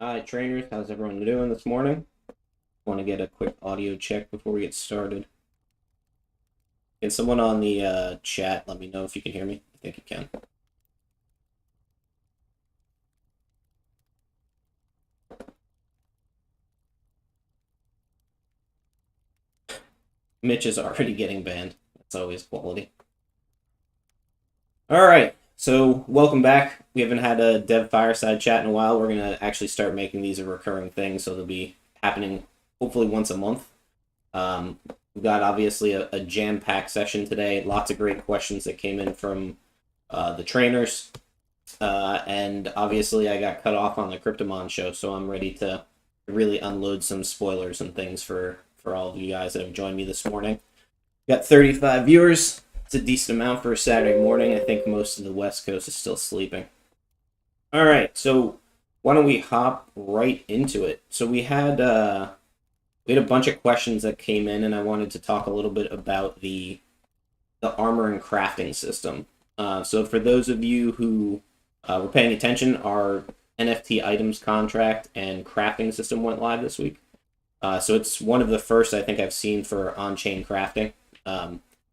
Hi, trainers. How's everyone doing this morning? Want to get a quick audio check before we get started. Can someone on the chat let me know if you can hear me? I think you can. Mitch is already getting banned. That's always quality. All right. So welcome back. We haven't had a dev fireside chat in a while. We're gonna actually start making these a recurring thing, so they'll be happening hopefully once a month. We've got obviously a jam-packed session today. Lots of great questions that came in from the trainers. And obviously I got cut off on the Kryptomon show, so I'm ready to really unload some spoilers and things for all of you guys that have joined me this morning. Got 35 viewers. It's a decent amount for a Saturday morning. I think most of the West Coast is still sleeping. All right, so why don't we hop right into it? So we had a bunch of questions that came in, and I wanted to talk a little bit about the armor and crafting system. So for those of you who were paying attention, our NFT items contract and crafting system went live this week. So it's one of the first I think I've seen for on-chain crafting.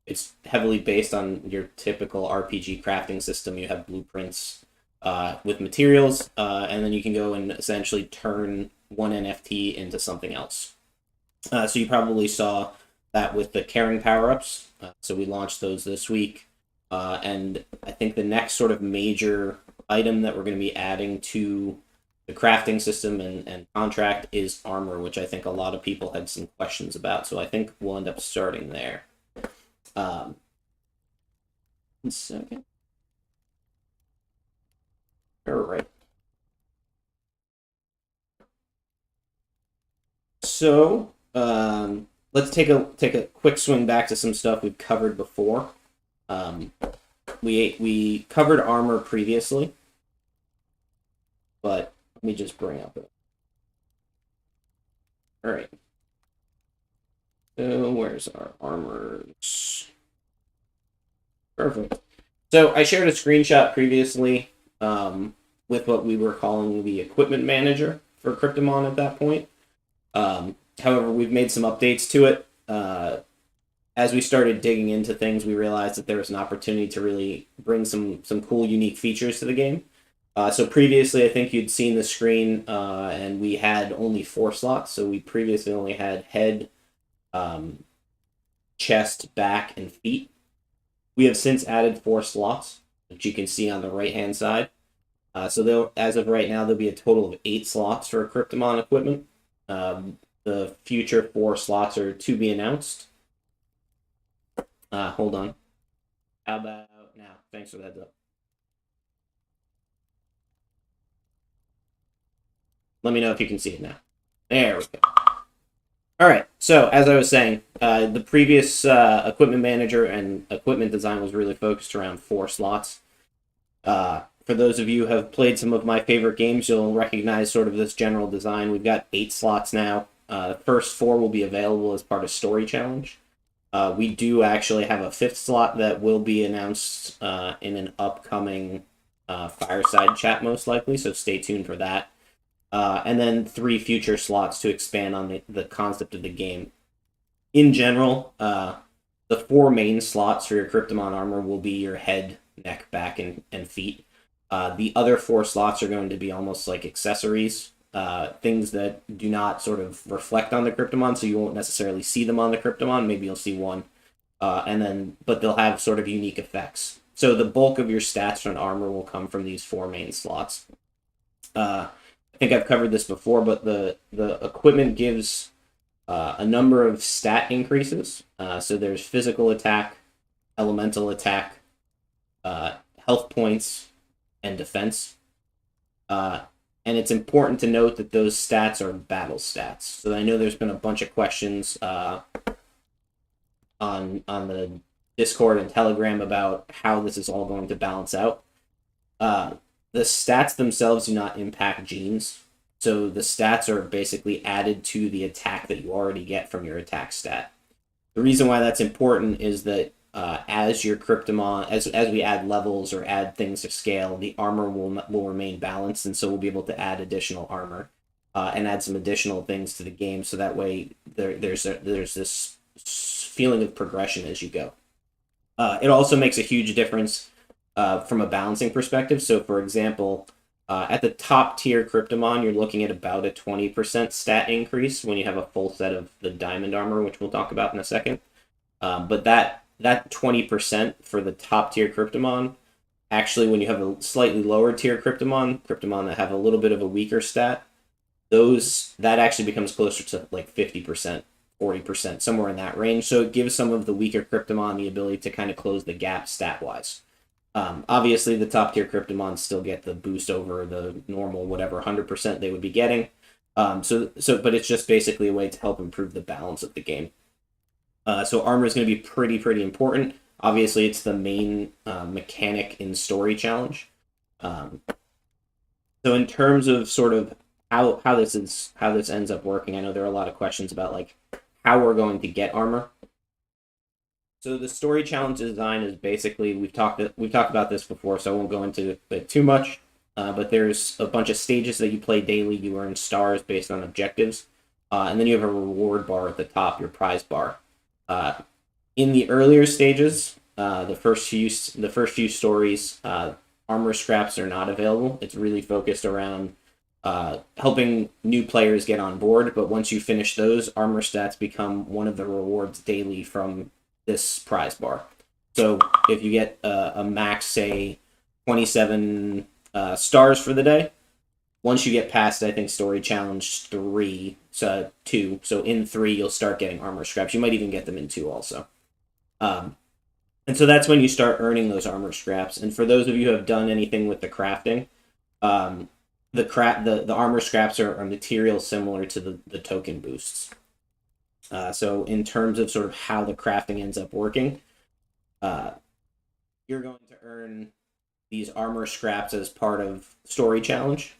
It's heavily based on your typical RPG crafting system. You have blueprints with materials, and then you can go and essentially turn one NFT into something else. So you probably saw that with the caring power-ups. So we launched those this week. And I think the next sort of major item that we're going to be adding to the crafting system and contract is armor, which I think a lot of people had some questions about. So I think we'll end up starting there. 1 second. All right. So let's take a quick swing back to some stuff we've covered before. We covered armor previously, but let me just bring up it. All right. So where's our armors? Perfect. So I shared a screenshot previously with what we were calling the equipment manager for Kryptomon at that point. However, we've made some updates to it. As we started digging into things, we realized that there was an opportunity to really bring some cool, unique features to the game. So previously, I think you'd seen the screen, and we had only 4 slots. So we previously only had head, chest, back, and feet. We have since added 4 slots, which you can see on the right-hand side. So as of right now, there'll be a total of 8 slots for Kryptomon equipment. The future 4 slots are to be announced. Hold on. How about now? Thanks for the heads up. Let me know if you can see it now. There we go. All right. So as I was saying, the previous equipment manager and equipment design was really focused around 4 slots. For those of you who have played some of my favorite games, you'll recognize sort of this general design. We've got 8 slots now. The first 4 will be available as part of Story Challenge. We do actually have a 5th slot that will be announced in an upcoming Fireside Chat, most likely, so stay tuned for that. And then 3 future slots to expand on the concept of the game. In general, the 4 main slots for your Kryptomon armor will be your head, neck, back, and feet. The other 4 slots are going to be almost like accessories, things that do not sort of reflect on the Kryptomon, so you won't necessarily see them on the Kryptomon. Maybe you'll see one, but they'll have sort of unique effects. So the bulk of your stats on armor will come from these 4 main slots. I think I've covered this before, but the equipment gives a number of stat increases. So there's physical attack, elemental attack, health points, and defense. And it's important to note that those stats are battle stats. So I know there's been a bunch of questions on the Discord and Telegram about how this is all going to balance out. The stats themselves do not impact genes. So the stats are basically added to the attack that you already get from your attack stat. The reason why that's important is that as your Kryptomon, as we add levels or add things to scale, the armor will remain balanced, and so we'll be able to add additional armor. and add some additional things to the game, so that way there's this feeling of progression as you go. It also makes a huge difference from a balancing perspective. So, for example, at the top tier Kryptomon, you're looking at about a 20% stat increase when you have a full set of the diamond armor, which we'll talk about in a second. But that 20% for the top tier Kryptomon, actually, when you have a slightly lower tier Kryptomon that have a little bit of a weaker stat, that actually becomes closer to like 50%, 40%, somewhere in that range. So it gives some of the weaker Kryptomon the ability to kind of close the gap stat wise. Obviously, the top tier Kryptomons still get the boost over the normal whatever 100% they would be getting. But it's just basically a way to help improve the balance of the game. So armor is going to be pretty important. Obviously, it's the main mechanic in story challenge. So in terms of sort of how this ends up working, I know there are a lot of questions about like how we're going to get armor. So the story challenge design is basically, we've talked about this before, so I won't go into it too much. But there's a bunch of stages that you play daily. You earn stars based on objectives, and then you have a reward bar at the top, your prize bar. In the earlier stages, the first few stories, armor scraps are not available. It's really focused around helping new players get on board. But once you finish those, armor stats become one of the rewards daily from this prize bar. So if you get a max, say, 27 stars for the day, once you get past, I think, story challenge 2, so in 3 you'll start getting armor scraps. You might even get them in 2 also. And so that's when you start earning those armor scraps. And for those of you who have done anything with the crafting, the armor scraps are material similar to the token boosts. So in terms of sort of how the crafting ends up working, you're going to earn these armor scraps as part of story challenge.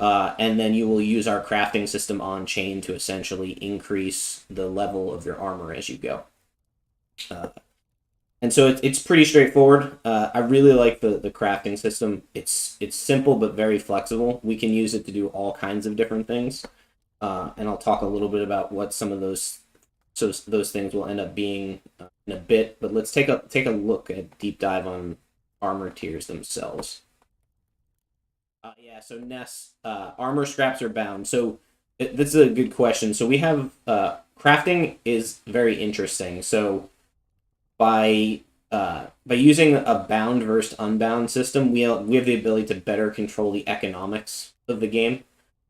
And then you will use our crafting system on chain to essentially increase the level of your armor as you go. And so it's pretty straightforward. I really like the crafting system. It's simple but very flexible. We can use it to do all kinds of different things. And I'll talk a little bit about what some of those things will end up being in a bit. But let's take a look at deep dive on armor tiers themselves. So Ness, armor scraps are bound. So this is a good question. So we have crafting is very interesting. So by using a bound versus unbound system, we have the ability to better control the economics of the game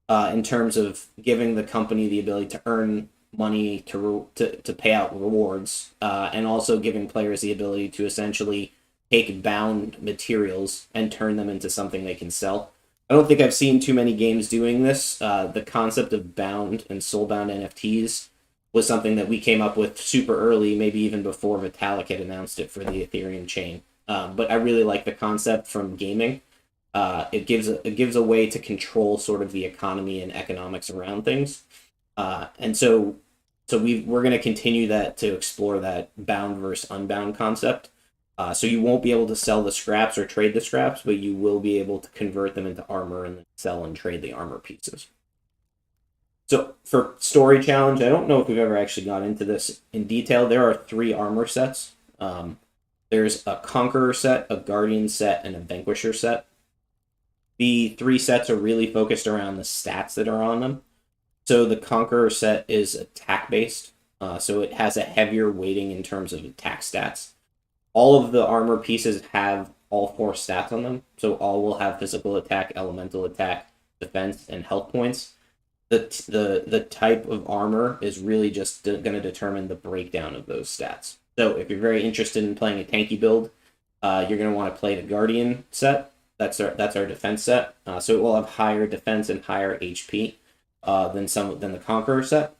in terms of giving the company the ability to earn money to pay out rewards, and also giving players the ability to essentially take bound materials and turn them into something they can sell. I don't think I've seen too many games doing this. The concept of bound and soulbound NFTs was something that we came up with super early, maybe even before Vitalik had announced it for the Ethereum chain. But I really like the concept from gaming. It gives a way to control sort of the economy and economics around things. And so we're going to continue to explore that bound versus unbound concept. So you won't be able to sell the scraps or trade the scraps, but you will be able to convert them into armor and then sell and trade the armor pieces. So for story challenge, I don't know if we've ever actually got into this in detail. There are 3 armor sets. There's a Conqueror set, a Guardian set, and a Vanquisher set. The 3 sets are really focused around the stats that are on them. So the Conqueror set is attack-based, so it has a heavier weighting in terms of attack stats. All of the armor pieces have all 4 stats on them, so all will have physical attack, elemental attack, defense, and health points. The type of armor is really just going to determine the breakdown of those stats. So if you're very interested in playing a tanky build, you're going to want to play the Guardian set. That's our defense set. So it will have higher defense and higher HP than the Conqueror set.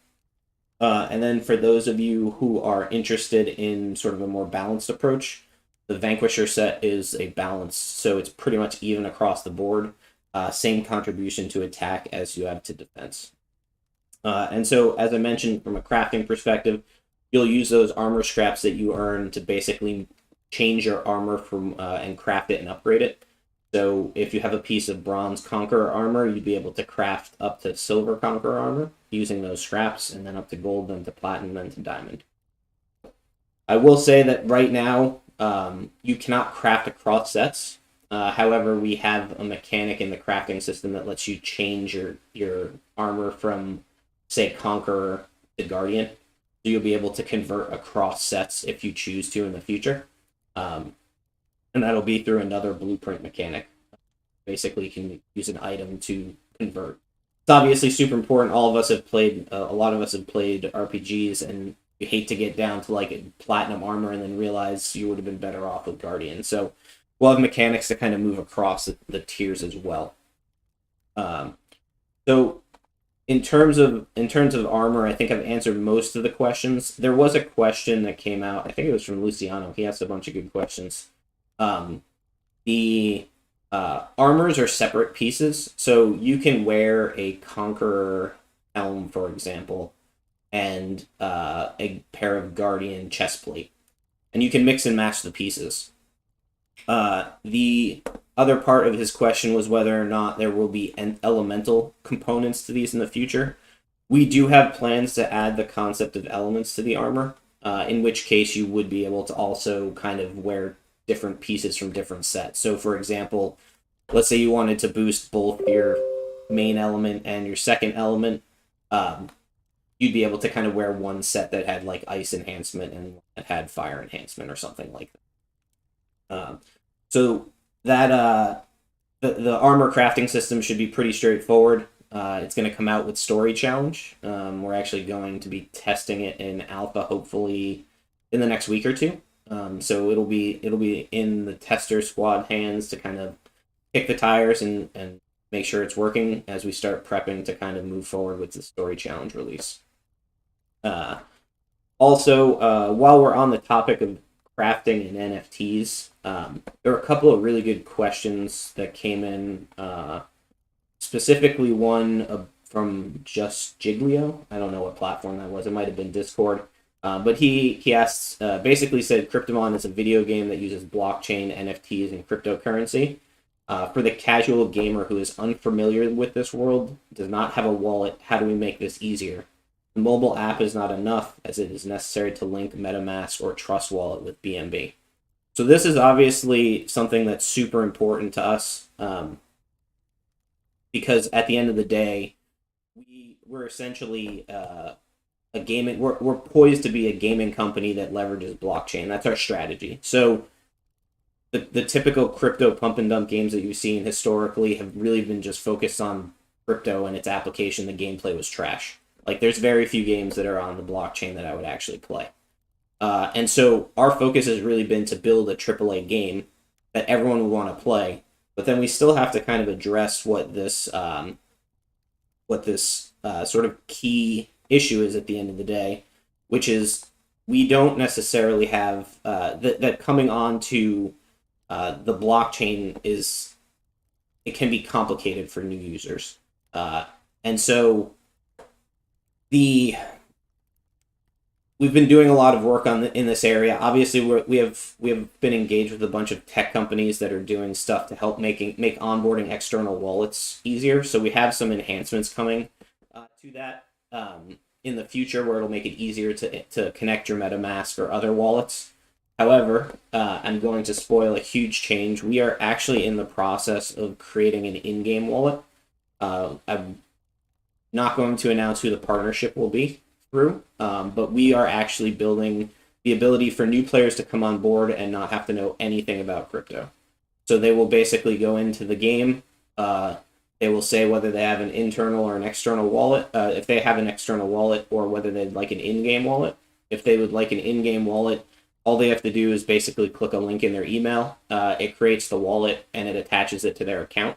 And then for those of you who are interested in sort of a more balanced approach, the Vanquisher set is a balance, so it's pretty much even across the board. Same contribution to attack as you have to defense. And so, as I mentioned, from a crafting perspective, you'll use those armor scraps that you earn to basically change your armor and craft it and upgrade it. So if you have a piece of bronze conqueror armor, you'd be able to craft up to silver conqueror armor using those scraps, and then up to gold, then to platinum, then to diamond. I will say that right now, you cannot craft across sets. However, we have a mechanic in the crafting system that lets you change your armor from, say, Conqueror to Guardian. So you'll be able to convert across sets if you choose to in the future. And that'll be through another blueprint mechanic. Basically, you can use an item to convert. It's obviously super important. All of us have played, a lot of us have played RPGs, and you hate to get down to like a platinum armor and then realize you would have been better off with Guardian. So we'll have mechanics to kind of move across the tiers as well. So in terms of armor, I think I've answered most of the questions. There was a question that came out. I think it was from Luciano. He asked a bunch of good questions. The armors are separate pieces, so you can wear a Conqueror helm, for example, and a pair of Guardian chestplate, and you can mix and match the pieces. The other part of his question was whether or not there will be elemental components to these in the future. We do have plans to add the concept of elements to the armor, in which case you would be able to also kind of wear different pieces from different sets. So, for example, let's say you wanted to boost both your main element and your second element, you'd be able to kind of wear one set that had like ice enhancement and that had fire enhancement or something like that. So that the armor crafting system should be pretty straightforward. It's going to come out with Story Challenge. We're actually going to be testing it in alpha, hopefully in the next week or two. So it'll be in the tester squad hands to kind of kick the tires and make sure it's working as we start prepping to kind of move forward with the Story Challenge release. Also, while we're on the topic of crafting and NFTs, there are a couple of really good questions that came in. Specifically, one from Just Jiglio. I don't know what platform that was. It might have been Discord. But he asked, basically said, Kryptomon is a video game that uses blockchain, NFTs, and cryptocurrency. For the casual gamer who is unfamiliar with this world, does not have a wallet, how do we make this easier? The mobile app is not enough, as it is necessary to link MetaMask or Trust Wallet with BNB. So this is obviously something that's super important to us, because at the end of the day, we're essentially a gaming. We're poised to be a gaming company that leverages blockchain. That's our strategy. So the typical crypto pump and dump games that you've seen historically have really been just focused on crypto and its application. The gameplay was trash. Like, there's very few games that are on the blockchain that I would actually play. And so our focus has really been to build a AAA game that everyone would want to play. But then we still have to kind of address what this sort of key issue is at the end of the day, which is we don't necessarily have that coming on to the blockchain it can be complicated for new users, and so we've been doing a lot of work in this area. Obviously, we have been engaged with a bunch of tech companies that are doing stuff to help make onboarding external wallets easier. So we have some enhancements coming to that in the future, where it'll make it easier to connect your MetaMask or other wallets. However, I'm going to spoil a huge change. We are actually in the process of creating an in-game wallet. I'm not going to announce who the partnership will be through, but we are actually building the ability for new players to come on board and not have to know anything about crypto. So they will basically go into the game. They will say whether they have an internal or an external wallet, if they have an external wallet, or whether they'd like an in-game wallet. If they would like an in-game wallet, all they have to do is basically click a link in their email. It creates the wallet and it attaches it to their account.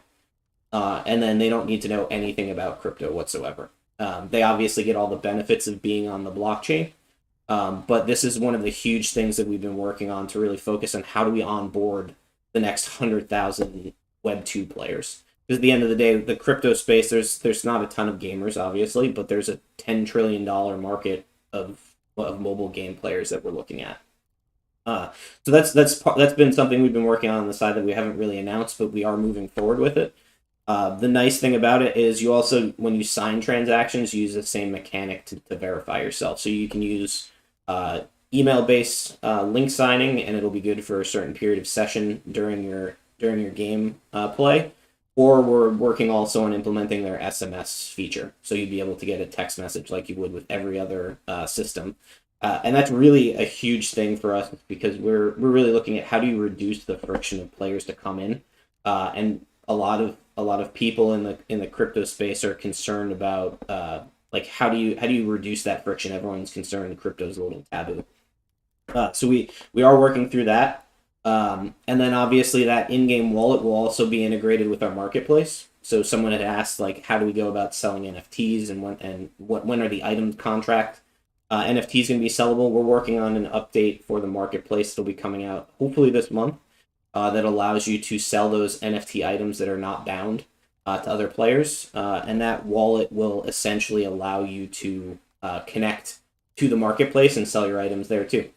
And then they don't need to know anything about crypto whatsoever. They obviously get all the benefits of being on the blockchain. But this is one of the huge things that we've been working on to really focus on how do we onboard the next 100,000 Web2 players. Because at the end of the day, the crypto space, there's not a ton of gamers, obviously, but there's a $10 trillion market of mobile game players that we're looking at. So that's been something we've been working on the side that we haven't really announced, but we are moving forward with it. The nice thing about it is you also, when you sign transactions, you use the same mechanic to verify yourself. So you can use email-based link signing, and it'll be good for a certain period of session during your game play. Or we're working also on implementing their SMS feature, so you'd be able to get a text message like you would with every other system. And that's really a huge thing for us because we're really looking at how do you reduce the friction of players to come in, and a lot of people in the crypto space are concerned about like how do you reduce that friction? Everyone's concerned crypto is a little taboo. So we are working through that. And then obviously that in-game wallet will also be integrated with our marketplace. So someone had asked like, how do we go about selling NFTs and when are the item contract NFTs going to be sellable? We're working on an update for the marketplace. It'll be coming out hopefully this month. That allows you to sell those NFT items that are not bound to other players, and that wallet will essentially allow you to connect to the marketplace and sell your items there too.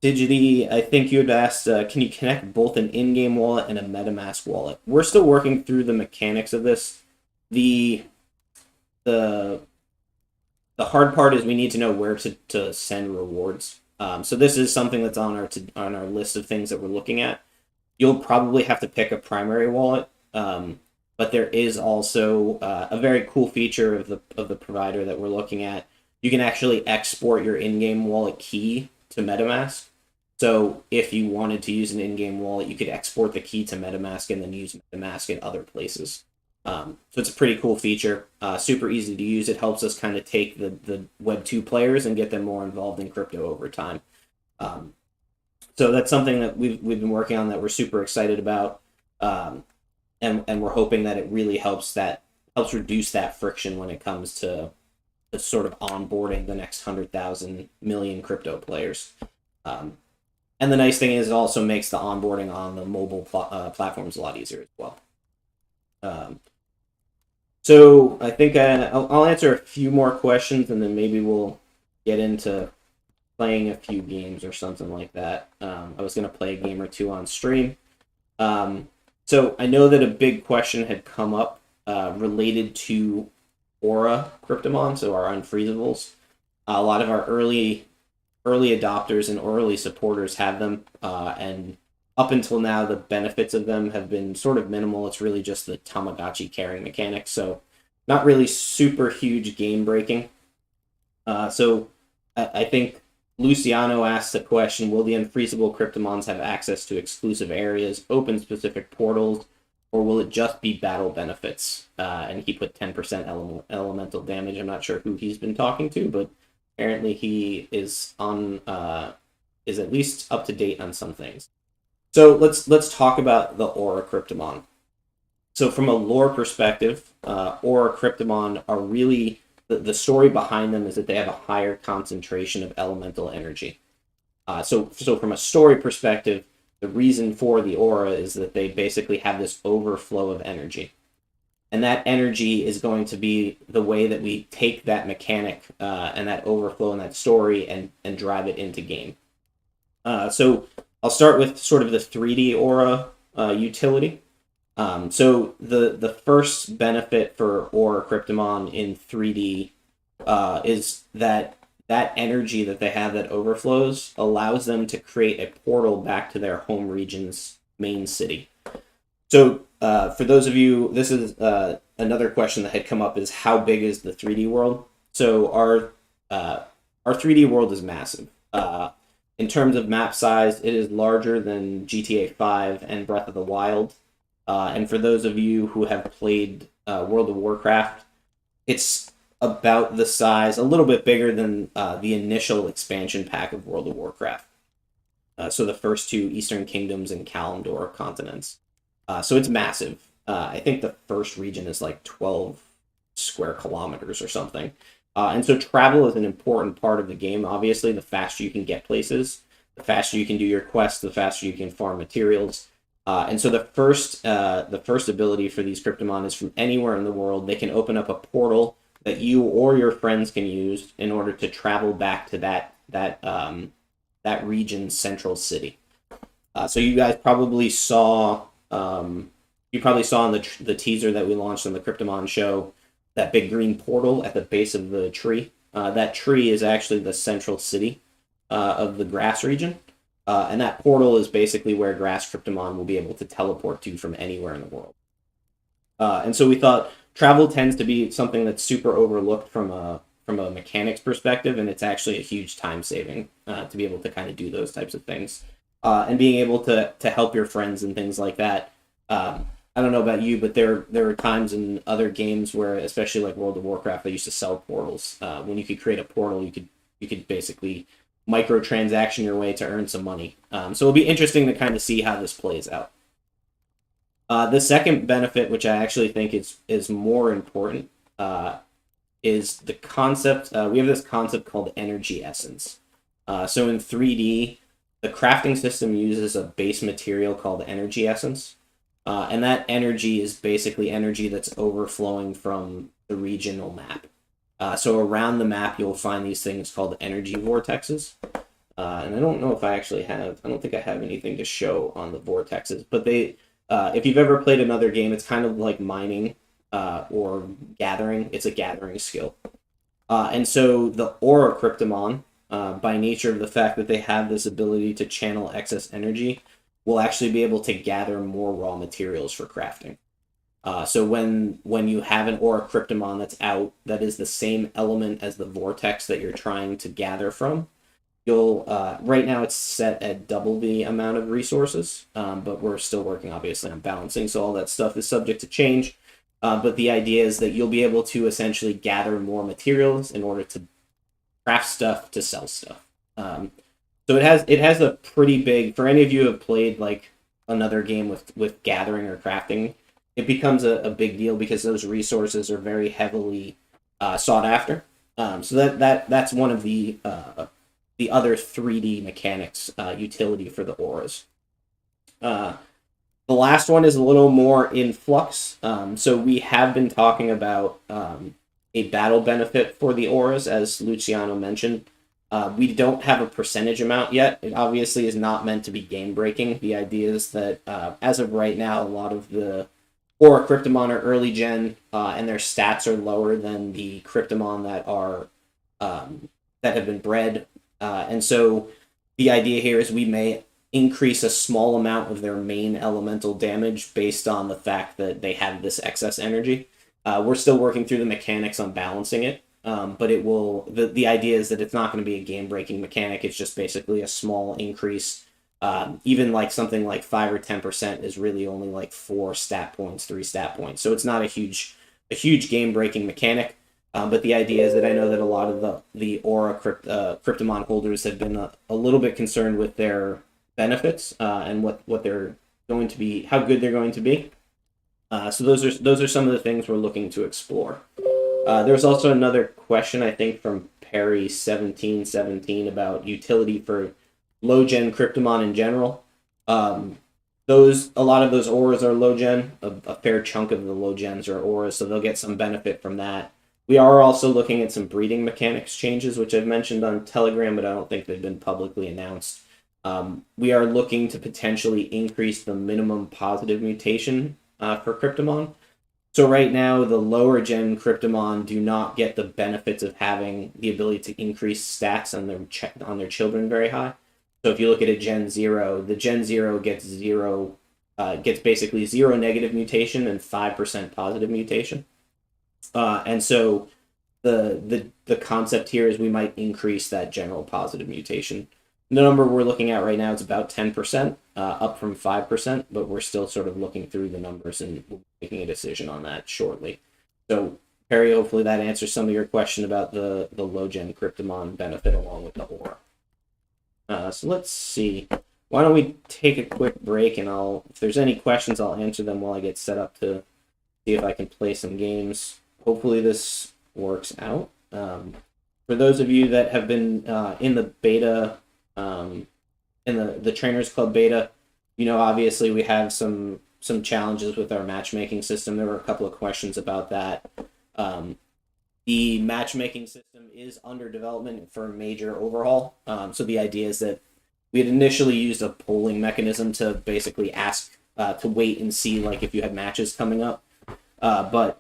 Digity, I think you had asked, can you connect both an in-game wallet and a MetaMask wallet? We're still working through the mechanics of this. The hard part is we need to know where to send rewards. So this is something that's on our list of things that we're looking at. You'll probably have to pick a primary wallet, but there is also a very cool feature of the provider that we're looking at. You can actually export your in-game wallet key to MetaMask. So if you wanted to use an in-game wallet, you could export the key to MetaMask and then use MetaMask in other places. So it's a pretty cool feature, super easy to use. It helps us kind of take the Web 2 players and get them more involved in crypto over time. So that's something that we've been working on that we're super excited about, and we're hoping that it really helps reduce that friction when it comes to sort of onboarding the next 100,000 million crypto players. And the nice thing is it also makes the onboarding on the mobile platforms a lot easier as well. So I think I'll answer a few more questions and then maybe we'll get into playing a few games or something like that. I was going to play a game or two on stream. So I know that a big question had come up related to Aura Kryptomon, so our unfreezables. A lot of our early adopters and early supporters have them, and up until now, the benefits of them have been sort of minimal. It's really just the Tamagotchi carrying mechanic, so not really super huge game breaking. So I think Luciano asked the question, will the unfreezable Kryptomons have access to exclusive areas, open specific portals, or will it just be battle benefits? And he put 10% elemental damage. I'm not sure who he's been talking to, but apparently he is is at least up to date on some things. So let's talk about the Aura Kryptomon. So from a lore perspective, Aura Kryptomon are really the story behind them is that they have a higher concentration of elemental energy. So from a story perspective, the reason for the aura is that they basically have this overflow of energy. And that energy is going to be the way that we take that mechanic and that overflow and that story and drive it into game. So I'll start with sort of the 3D aura utility. So the first benefit for Aura Kryptomon in 3D is that energy that they have that overflows allows them to create a portal back to their home region's main city. So for those of you, this is another question that had come up is how big is the 3D world? So our 3D world is massive. In terms of map size, it is larger than GTA 5 and Breath of the Wild. And for those of you who have played World of Warcraft, it's about the size, a little bit bigger than the initial expansion pack of World of Warcraft. So the first two Eastern Kingdoms and Kalimdor continents. So it's massive. I think the first region is like 12 square kilometers or something. And so travel is an important part of the game. Obviously, the faster you can get places, the faster you can do your quests, the faster you can farm materials. And so the first ability for these Kryptomon is from anywhere in the world. They can open up a portal that you or your friends can use in order to travel back to that that region's central city. So you guys probably saw in the teaser that we launched on the Kryptomon show that big green portal at the base of the tree. That tree is actually the central city of the grass region. And that portal is basically where grass Kryptomon will be able to teleport to from anywhere in the world. And so we thought travel tends to be something that's super overlooked from a mechanics perspective, and it's actually a huge time saving to be able to kind of do those types of things. And being able to help your friends and things like that. I don't know about you, but there were times in other games where, especially like World of Warcraft, they used to sell portals. When you could create a portal, you could basically microtransaction your way to earn some money. So it'll be interesting to kind of see how this plays out. The second benefit, which I actually think is more important, is the concept. We have this concept called energy essence. So in 3D, the crafting system uses a base material called energy essence. And that energy is basically energy that's overflowing from the regional map. So around the map, you'll find these things called energy vortexes. And I don't know if I don't think I have anything to show on the vortexes, but if you've ever played another game, it's kind of like mining or gathering. It's a gathering skill. And so the Aura Kryptomon, by nature of the fact that they have this ability to channel excess energy, will actually be able to gather more raw materials for crafting. So when you have an Aura Kryptomon that's out, that is the same element as the vortex that you're trying to gather from, you'll right now it's set at double the amount of resources, but we're still working obviously on balancing, so all that stuff is subject to change. But the idea is that you'll be able to essentially gather more materials in order to craft stuff to sell stuff. So it has a pretty big, for any of you who have played like another game with gathering or crafting, it becomes a big deal because those resources are very heavily sought after. So that's one of the other 3D mechanics utility for the auras. The last one is a little more in flux. So we have been talking about a battle benefit for the auras, as Luciano mentioned. We don't have a percentage amount yet. It obviously is not meant to be game breaking. The idea is that as of right now, a lot of the Aura Kryptomon are early gen, and their stats are lower than the Kryptomon that have been bred. And so the idea here is we may increase a small amount of their main elemental damage based on the fact that they have this excess energy. We're still working through the mechanics on balancing it. But it will. The idea is that it's not going to be a game-breaking mechanic. It's just basically a small increase. Even like something like 5 or 10% is really only like 4 stat points, 3 stat points. So it's not a huge game-breaking mechanic. But the idea is that I know that a lot of the Aura Kryptomon holders have been a little bit concerned with their benefits and what they're going to be, how good they're going to be. So those are some of the things we're looking to explore. There's also another question, I think, from Perry1717 about utility for low-gen Kryptomon in general. A lot of those auras are low-gen. A fair chunk of the low-gens are auras, so they'll get some benefit from that. We are also looking at some breeding mechanics changes, which I've mentioned on Telegram, but I don't think they've been publicly announced. We are looking to potentially increase the minimum positive mutation for Kryptomon. So right now, the lower gen Kryptomon do not get the benefits of having the ability to increase stats on their children very high. So if you look at a Gen 0, the Gen 0 gets basically 0 negative mutation and 5% positive mutation. And so the concept here is we might increase that general positive mutation. The number we're looking at right now is about 10%, up from 5%, but we're still sort of looking through the numbers and making a decision on that shortly. So, Perry, hopefully that answers some of your question about the low-gen Kryptomon benefit along with the aura. So let's see. Why don't we take a quick break, and if there's any questions, I'll answer them while I get set up to see if I can play some games. Hopefully this works out. For those of you that have been in the beta, in the Trainers Club beta, obviously we have some challenges with our matchmaking system. There were a couple of questions about that. The matchmaking system is under development for a major overhaul. So the idea is that we had initially used a polling mechanism to basically ask to wait and see like if you had matches coming up, but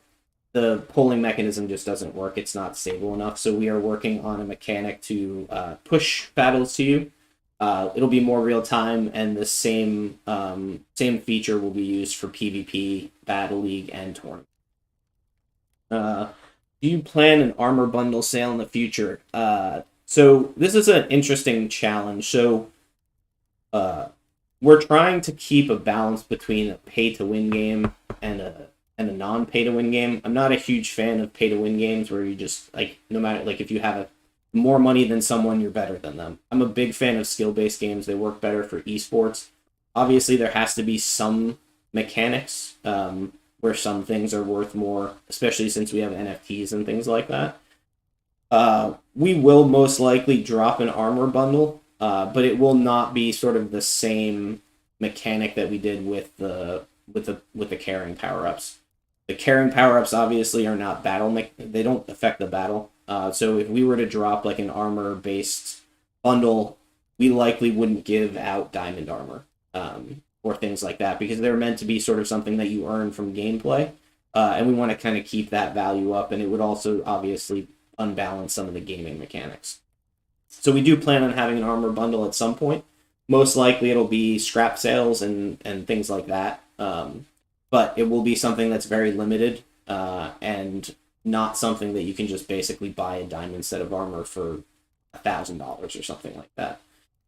the polling mechanism just doesn't work. It's not stable enough. So we are working on a mechanic to push battles to you. It'll be more real time, and the same feature will be used for PvP, Battle League, and Tournament. Do you plan an armor bundle sale in the future? So this is an interesting challenge. So we're trying to keep a balance between a pay-to-win game and a non-pay-to-win game. I'm not a huge fan of pay-to-win games where you just, like, no matter, like, if you have more money than someone, you're better than them. I'm a big fan of skill-based games. They work better for esports. Obviously, there has to be some mechanics where some things are worth more, especially since we have NFTs and things like that. We will most likely drop an armor bundle, but it will not be sort of the same mechanic that we did with the caring power-ups. The caring power-ups obviously are not they don't affect the battle. So if we were to drop like an armor-based bundle, we likely wouldn't give out diamond armor or things like that, because they're meant to be sort of something that you earn from gameplay, and we want to kind of keep that value up, and it would also obviously unbalance some of the gaming mechanics. So we do plan on having an armor bundle at some point. Most likely it'll be scrap sales and things like that. But it will be something that's very limited and not something that you can just basically buy a diamond set of armor for $1,000 or something like that.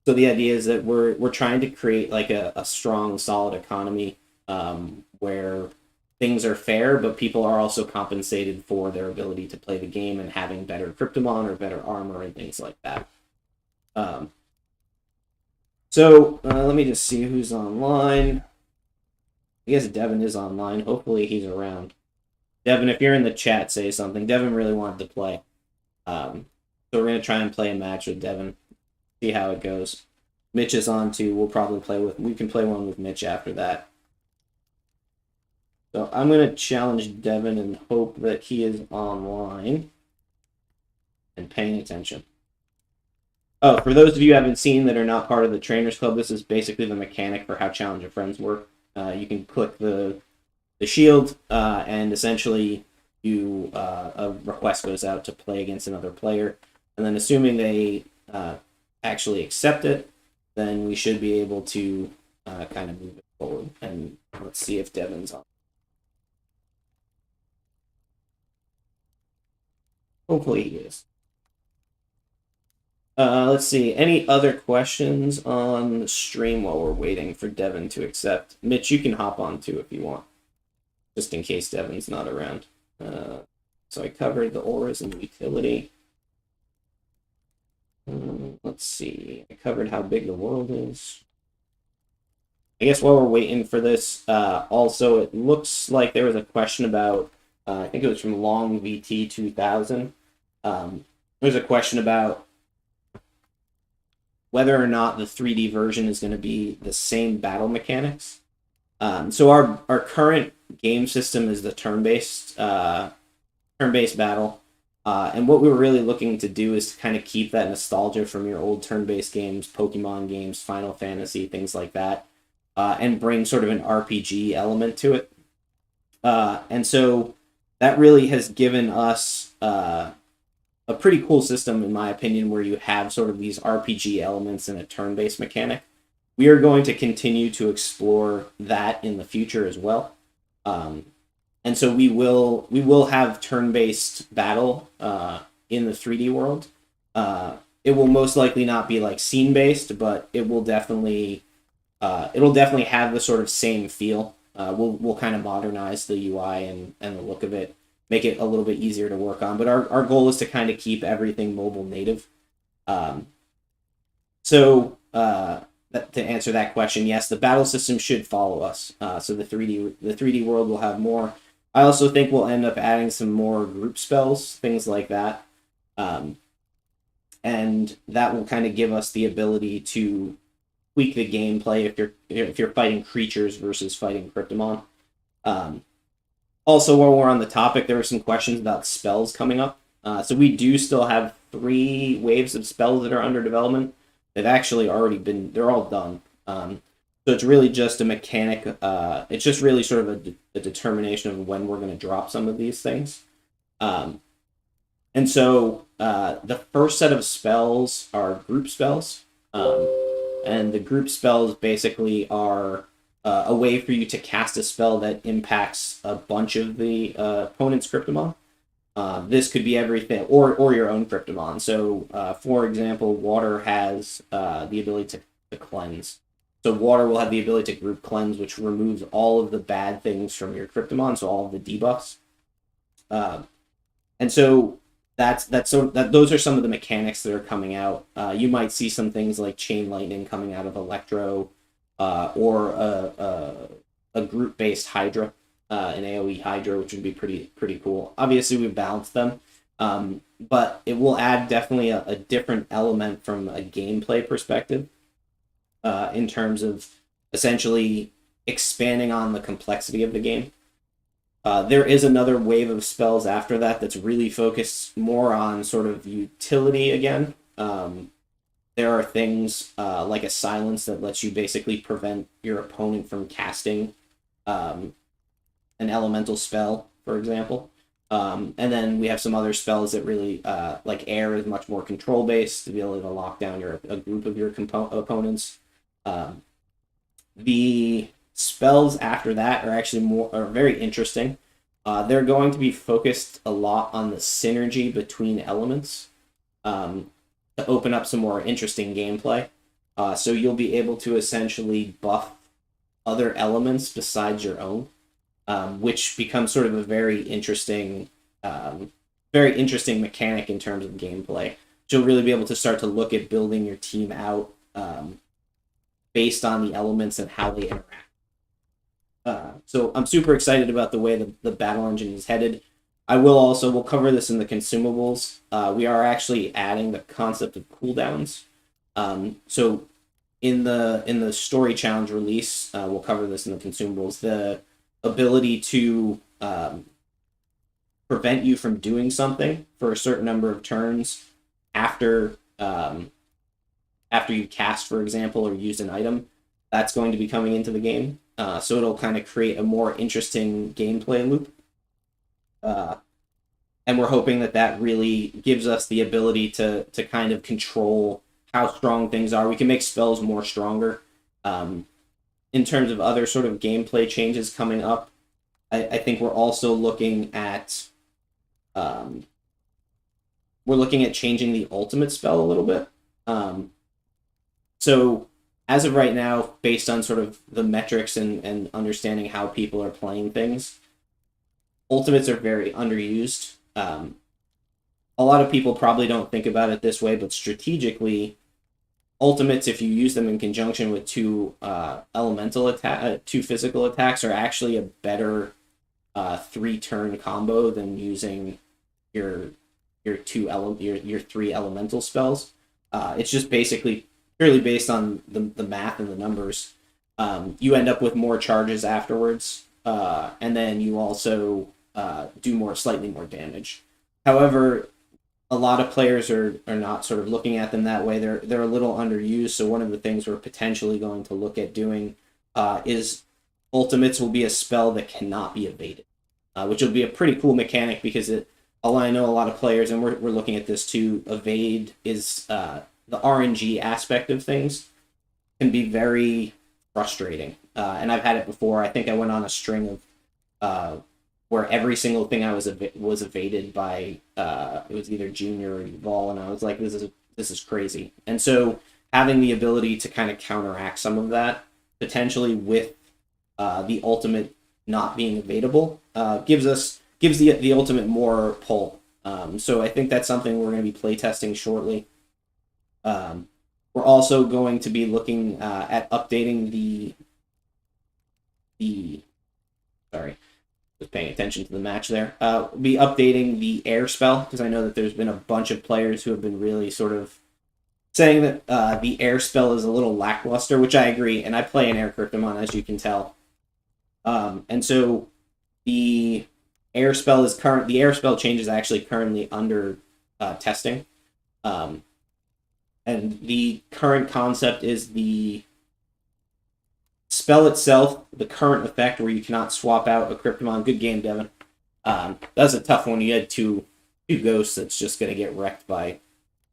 So the idea is that we're trying to create like a strong, solid economy where things are fair, but people are also compensated for their ability to play the game and having better Kryptomon or better armor and things like that. So let me just see who's online. I guess Devin is online. Hopefully he's around. Devin, if you're in the chat, say something. Devin really wanted to play. So we're going to try and play a match with Devin. See how it goes. Mitch is on too. We can play one with Mitch after that. So I'm going to challenge Devin and hope that he is online and paying attention. Oh, for those of you who haven't seen that are not part of the Trainers Club, this is basically the mechanic for how Challenge of Friends work. You can click the shield, and essentially a request goes out to play against another player. And then assuming they actually accept it, then we should be able to kind of move it forward. And let's see if Devin's on. Hopefully he is. Let's see. Any other questions on the stream while we're waiting for Devin to accept? Mitch, you can hop on too if you want, just in case Devin's not around. So I covered the auras and the utility. Let's see. I covered how big the world is. I guess while we're waiting for this, also it looks like there was a question about, I think it was from Long VT 2000. There's a question about whether or not the 3D version is going to be the same battle mechanics. So our current game system is the turn-based battle. And what we were really looking to do is to kind of keep that nostalgia from your old turn-based games, Pokemon games, Final Fantasy, things like that, and bring sort of an RPG element to it. And so that really has given us a pretty cool system, in my opinion, where you have sort of these RPG elements and a turn-based mechanic. We are going to continue to explore that in the future as well. And so we will have turn-based battle in the 3D world. It will most likely not be like scene-based, but it will definitely have the sort of same feel. We'll kind of modernize the UI and the look of it, make it a little bit easier to work on. But our goal is to kind of keep everything mobile native. To answer that question, yes, the battle system should follow us. So the 3D world will have more. I also think we'll end up adding some more group spells, things like that. And that will kind of give us the ability to tweak the gameplay if you're fighting creatures versus fighting Kryptomon. Also, while we're on the topic, there were some questions about spells coming up. So we do still have 3 waves of spells that are under development. They've actually already been, they're all done. So it's really just a mechanic. It's just really sort of a determination of when we're going to drop some of these things. And so the first set of spells are group spells. And the group spells basically are a way for you to cast a spell that impacts a bunch of the opponent's Kryptomon. This could be everything, or your own Kryptomon. So, for example, water has the ability to cleanse. So water will have the ability to group cleanse, which removes all of the bad things from your Kryptomon, so all of the debuffs. And so those are some of the mechanics that are coming out. You might see some things like Chain Lightning coming out of Electro, or a group-based Hydra, an AoE Hydra, which would be pretty cool. Obviously, we balanced them, but it will add definitely a different element from a gameplay perspective, in terms of essentially expanding on the complexity of the game. There is another wave of spells after that that's really focused more on sort of utility again. There are things like a silence that lets you basically prevent your opponent from casting an elemental spell, for example. And then we have some other spells that really, like air is much more control-based, to be able to lock down a group of your opponents. The spells after that are actually very interesting. They're going to be focused a lot on the synergy between elements, to open up some more interesting gameplay. So you'll be able to essentially buff other elements besides your own, which becomes sort of a very interesting mechanic in terms of gameplay. You'll really be able to start to look at building your team out based on the elements and how they interact. So I'm super excited about the way the battle engine is headed. We'll cover this in the consumables. We are actually adding the concept of cooldowns. So in the story challenge release, we'll cover this in the consumables. The ability to prevent you from doing something for a certain number of turns after you cast, for example, or used an item, that's going to be coming into the game. So it'll kind of create a more interesting gameplay loop. And we're hoping that really gives us the ability to kind of control how strong things are. We can make spells more stronger. In terms of other sort of gameplay changes coming up, I think we're also looking at changing the ultimate spell a little bit. So as of right now, based on sort of the metrics and understanding how people are playing things, ultimates are very underused. A lot of people probably don't think about it this way, but strategically, ultimates, if you use them in conjunction with two physical attacks, are actually a better 3-turn combo than using your three elemental spells. It's just basically purely based on the math and the numbers. You end up with more charges afterwards, and then you also do slightly more damage. However, a lot of players are not sort of looking at them that way. They're a little underused. So one of the things we're potentially going to look at doing is ultimates will be a spell that cannot be evaded, which will be a pretty cool mechanic because I know a lot of players, and we're looking at this too. Evade is the RNG aspect of things can be very frustrating, and I've had it before. I think I went on a string of where every single thing I was evaded by it was either Junior or Yuval, and I was like, this is crazy. And so having the ability to kind of counteract some of that potentially with the ultimate not being evadable gives the ultimate more pull. So I think that's something we're going to be playtesting shortly. We're also going to be looking at updating sorry, was paying attention to the match there. We'll be updating the air spell, because I know that there's been a bunch of players who have been really sort of saying that the air spell is a little lackluster, which I agree, and I play an air Kryptomon, as you can tell. And so the air spell change is actually currently under testing. And the current concept is the spell itself, the current effect where you cannot swap out a Kryptomon. Good game, Devin. That's a tough one. You had two ghosts that's just going to get wrecked by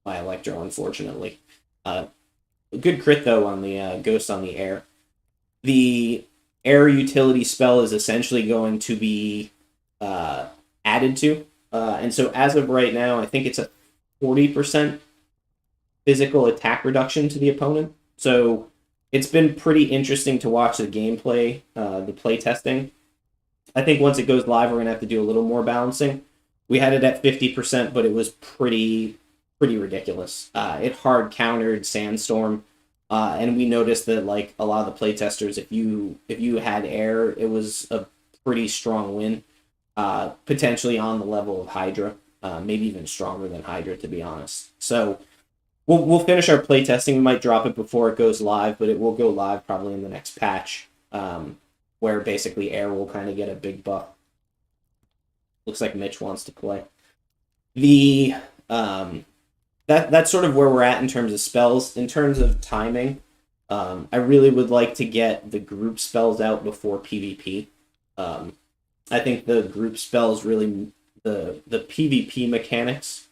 Electro, unfortunately. Good crit, though, on the ghost on the air. The air utility spell is essentially going to be added to. And so as of right now, I think it's a 40% physical attack reduction to the opponent. So it's been pretty interesting to watch the gameplay, the play testing. I think once it goes live, we're going to have to do a little more balancing. We had it at 50%, but it was pretty ridiculous. It hard countered Sandstorm, and we noticed that like a lot of the playtesters, if you had air, it was a pretty strong win, potentially on the level of Hydra, maybe even stronger than Hydra, to be honest. So we'll finish our playtesting. We might drop it before it goes live, but it will go live probably in the next patch, where basically air will kind of get a big buff. Looks like Mitch wants to play. That's sort of where we're at in terms of spells. In terms of timing, I really would like to get the group spells out before PvP. I think the group spells really, the PvP mechanics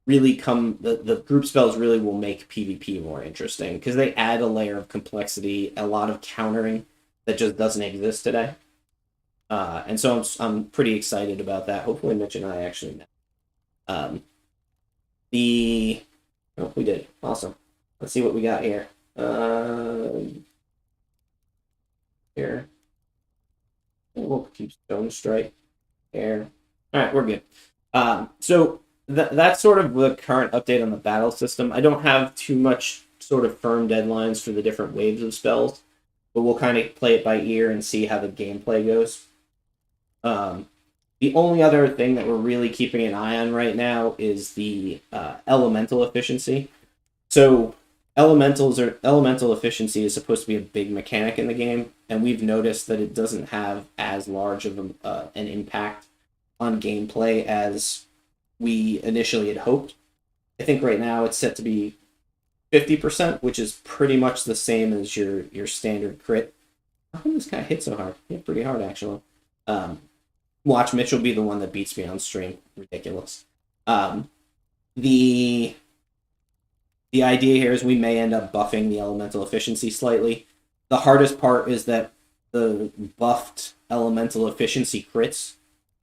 really the group spells really will make PvP more interesting because they add a layer of complexity, a lot of countering that just doesn't exist today. And so I'm pretty excited about that. Hopefully Mitch and I actually met. We did. Awesome. Let's see what we got here. Here. We'll keep Stone Strike. Here. All right, we're good. So that's sort of the current update on the battle system. I don't have too much sort of firm deadlines for the different waves of spells, but we'll kind of play it by ear and see how the gameplay goes. The only other thing that we're really keeping an eye on right now is the elemental efficiency. So elemental efficiency is supposed to be a big mechanic in the game, and we've noticed that it doesn't have as large of an impact on gameplay as we initially had hoped. I think right now it's set to be 50%, which is pretty much the same as your standard crit. How come this guy hit so hard? Hit pretty hard, actually. Watch Mitchell be the one that beats me on stream. Ridiculous. The idea here is we may end up buffing the elemental efficiency slightly. The hardest part is that the buffed elemental efficiency crits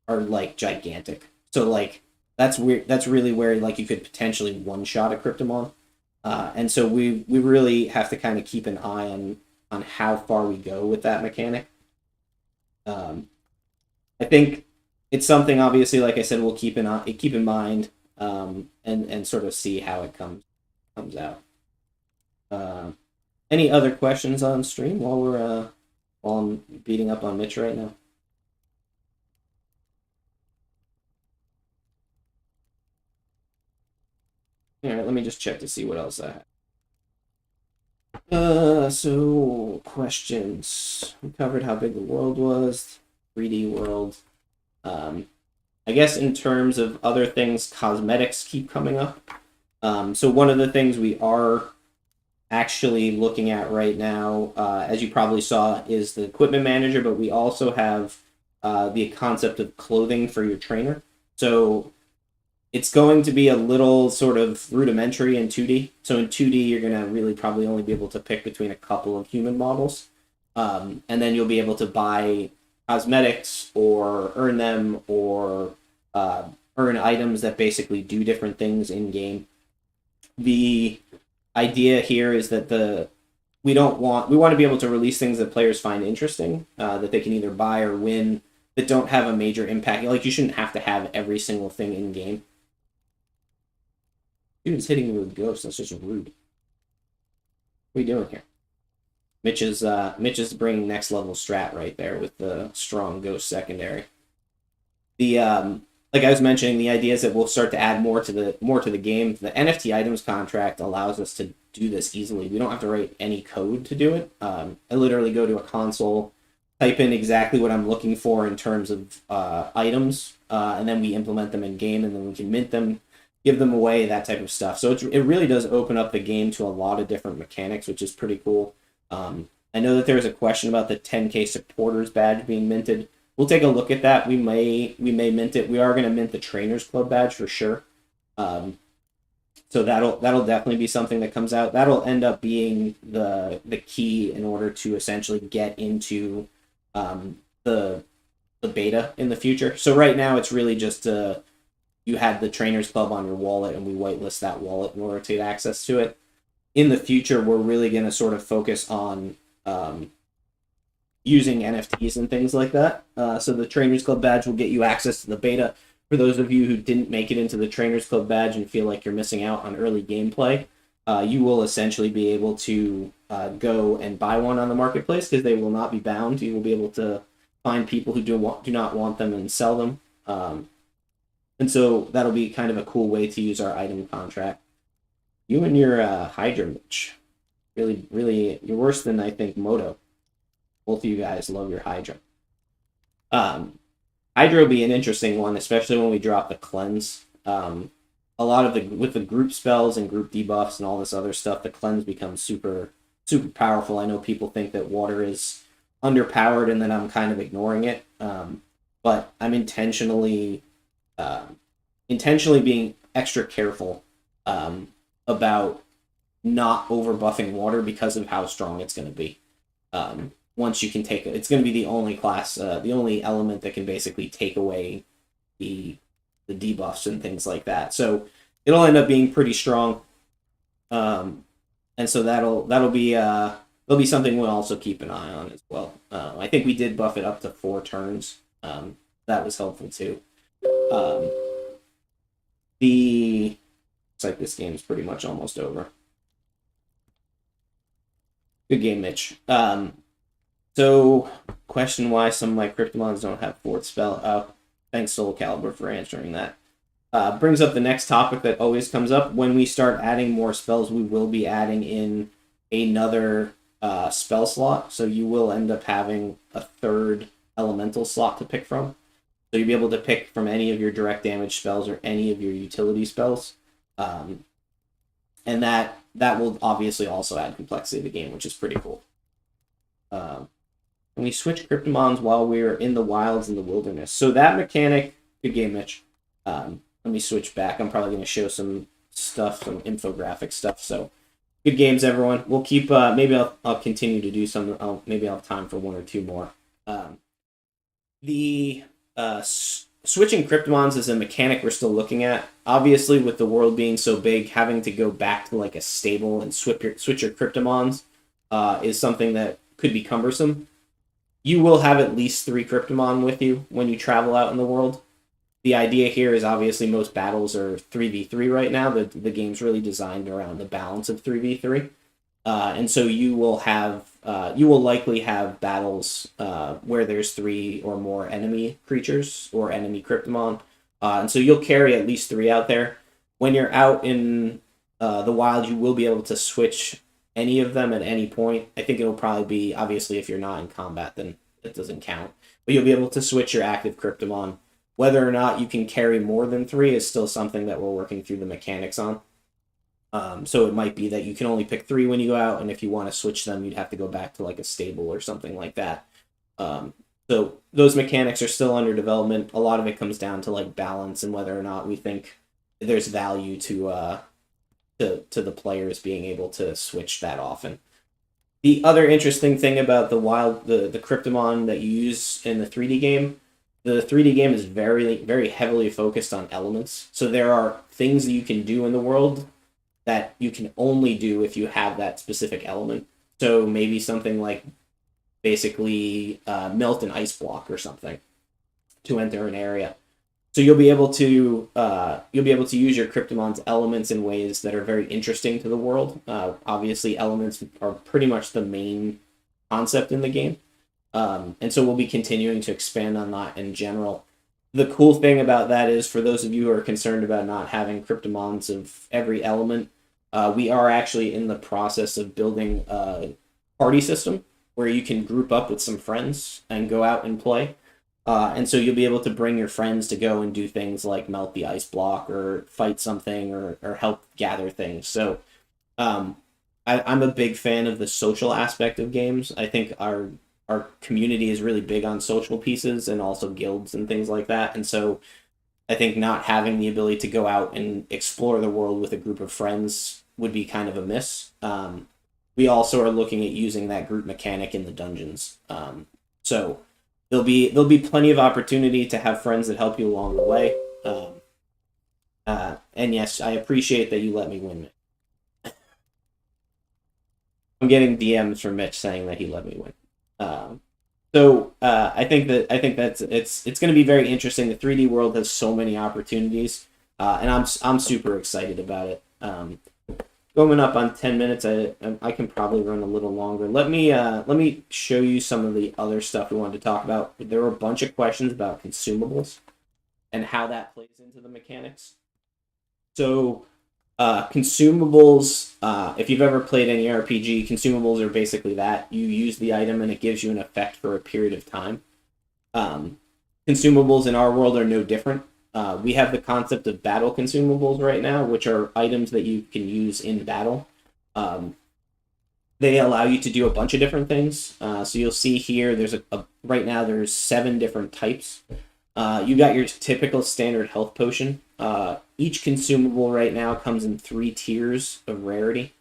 are like gigantic. So like that's weird. That's really where like you could potentially one-shot a Kryptomon. And so we really have to kind of keep an eye on how far we go with that mechanic. I think it's something, obviously, like I said, we'll keep in mind, and sort of see how it comes out. Any other questions on stream while I'm beating up on Mitch right now? All right, let me just check to see what else I have. So questions. We covered how big the world was. 3D world. I guess in terms of other things, cosmetics keep coming up. So one of the things we are actually looking at right now, as you probably saw, is the equipment manager, but we also have the concept of clothing for your trainer. So it's going to be a little sort of rudimentary in 2D. So in 2D, you're going to really probably only be able to pick between a couple of human models. And then you'll be able to buy cosmetics or earn them or earn items that basically do different things in game. The idea here is that we want to be able to release things that players find interesting, that they can either buy or win, that don't have a major impact. Like, you shouldn't have to have every single thing in game. Dude's hitting me with ghosts. That's just rude. What are you doing here? Mitch is bringing next level strat right there with the strong ghost secondary. The like I was mentioning, the idea is that we'll start to add more to the game. The NFT items contract allows us to do this easily. We don't have to write any code to do it. I literally go to a console, type in exactly what I'm looking for in terms of items, and then we implement them in game, and then we can mint them. give them away, that type of stuff. So it really does open up the game to a lot of different mechanics, which is pretty cool. I know that there was a question about the 10K supporters badge being minted. We'll take a look at that. We may mint it. We are going to mint the Trainers Club badge for sure. So that'll definitely be something that comes out. That'll end up being the key in order to essentially get into the beta in the future. So right now it's really just you had the Trainers Club on your wallet, and we whitelist that wallet in order to get access to it. In the future, we're really going to sort of focus on using NFTs and things like that. So the Trainers Club badge will get you access to the beta. For those of you who didn't make it into the Trainers Club badge and feel like you're missing out on early gameplay, you will essentially be able to go and buy one on the marketplace because they will not be bound. You will be able to find people who do not want them and sell them. And so that'll be kind of a cool way to use our item contract. You and your Hydra Mitch. Really, you're worse than I think Moto. Both of you guys love your Hydra. Hydra will be an interesting one, especially when we drop the cleanse. A lot of with the group spells and group debuffs and all this other stuff, the cleanse becomes super powerful. I know people think that water is underpowered and that I'm kind of ignoring it, but I'm intentionally being extra careful about not over buffing water because of how strong it's going to be. Once you can take it, it's going to be the only class, the only element that can basically take away the debuffs and things like that. So it'll end up being pretty strong, and so that'll be something we'll also keep an eye on as well. I think we did buff it up to 4 turns. That was helpful too. Looks like this game is pretty much almost over. Good game, Mitch. So, question why some of my Kryptomons don't have 4th spell. Thanks, Soul Calibur, for answering that. Brings up the next topic that always comes up. When we start adding more spells, we will be adding in another spell slot. So you will end up having a 3rd elemental slot to pick from. So you'll be able to pick from any of your direct damage spells or any of your utility spells. And that will obviously also add complexity to the game, which is pretty cool. And we switch Kryptomons while we're in the wilds in the wilderness. So that mechanic, good game, Mitch. Let me switch back. I'm probably going to show some stuff, some infographic stuff. So good games, everyone. We'll keep, maybe I'll continue to do some, maybe I'll have time for 1 or 2 more. Switching Kryptomons is a mechanic we're still looking at. Obviously, with the world being so big, having to go back to like a stable and switch your Kryptomons is something that could be cumbersome. You will have at least 3 Kryptomon with you when you travel out in the world. The idea here is obviously most battles are 3v3 right now. The game's really designed around the balance of 3v3. And so you will likely have battles where there's 3 or more enemy creatures or enemy Kryptomon. And so you'll carry at least 3 out there. When you're out in the wild, you will be able to switch any of them at any point. I think it'll probably be, obviously, if you're not in combat, then it doesn't count. But you'll be able to switch your active Kryptomon. Whether or not you can carry more than 3 is still something that we're working through the mechanics on. So it might be that you can only pick 3 when you go out, and if you want to switch them, you'd have to go back to like a stable or something like that. So those mechanics are still under development. A lot of it comes down to like balance and whether or not we think there's value to the players being able to switch that often. The other interesting thing about the Kryptomon that you use in the 3D game, the 3D game is very, very heavily focused on elements. So there are things that you can do in the world that you can only do if you have that specific element. So maybe something like basically melt an ice block or something to enter an area. So you'll be able to use your Kryptomon's elements in ways that are very interesting to the world. Obviously, elements are pretty much the main concept in the game, and so we'll be continuing to expand on that in general. The cool thing about that is, for those of you who are concerned about not having Kryptomons of every element, we are actually in the process of building a party system where you can group up with some friends and go out and play. And so you'll be able to bring your friends to go and do things like melt the ice block or fight something or help gather things. So um, I'm a big fan of the social aspect of games. I think our community is really big on social pieces and also guilds and things like that. And so I think not having the ability to go out and explore the world with a group of friends would be kind of a miss. We also are looking at using that group mechanic in the dungeons. So there'll be plenty of opportunity to have friends that help you along the way. And yes, I appreciate that you let me win. I'm getting DMs from Mitch saying that he let me win. I think that's it's going to be very interesting. The 3D world has so many opportunities, and I'm super excited about it. Going up on 10 minutes, I can probably run a little longer. Let me show you some of the other stuff we wanted to talk about. There were a bunch of questions about consumables and how that plays into the mechanics. So consumables, if you've ever played any RPG, consumables are basically that. You use the item and it gives you an effect for a period of time. Consumables in our world are no different. We have the concept of battle consumables right now, which are items that you can use in battle. They allow you to do a bunch of different things. So you'll see here, right now there's 7 different types. You got your typical standard health potion. Each consumable right now comes in 3 tiers of rarity.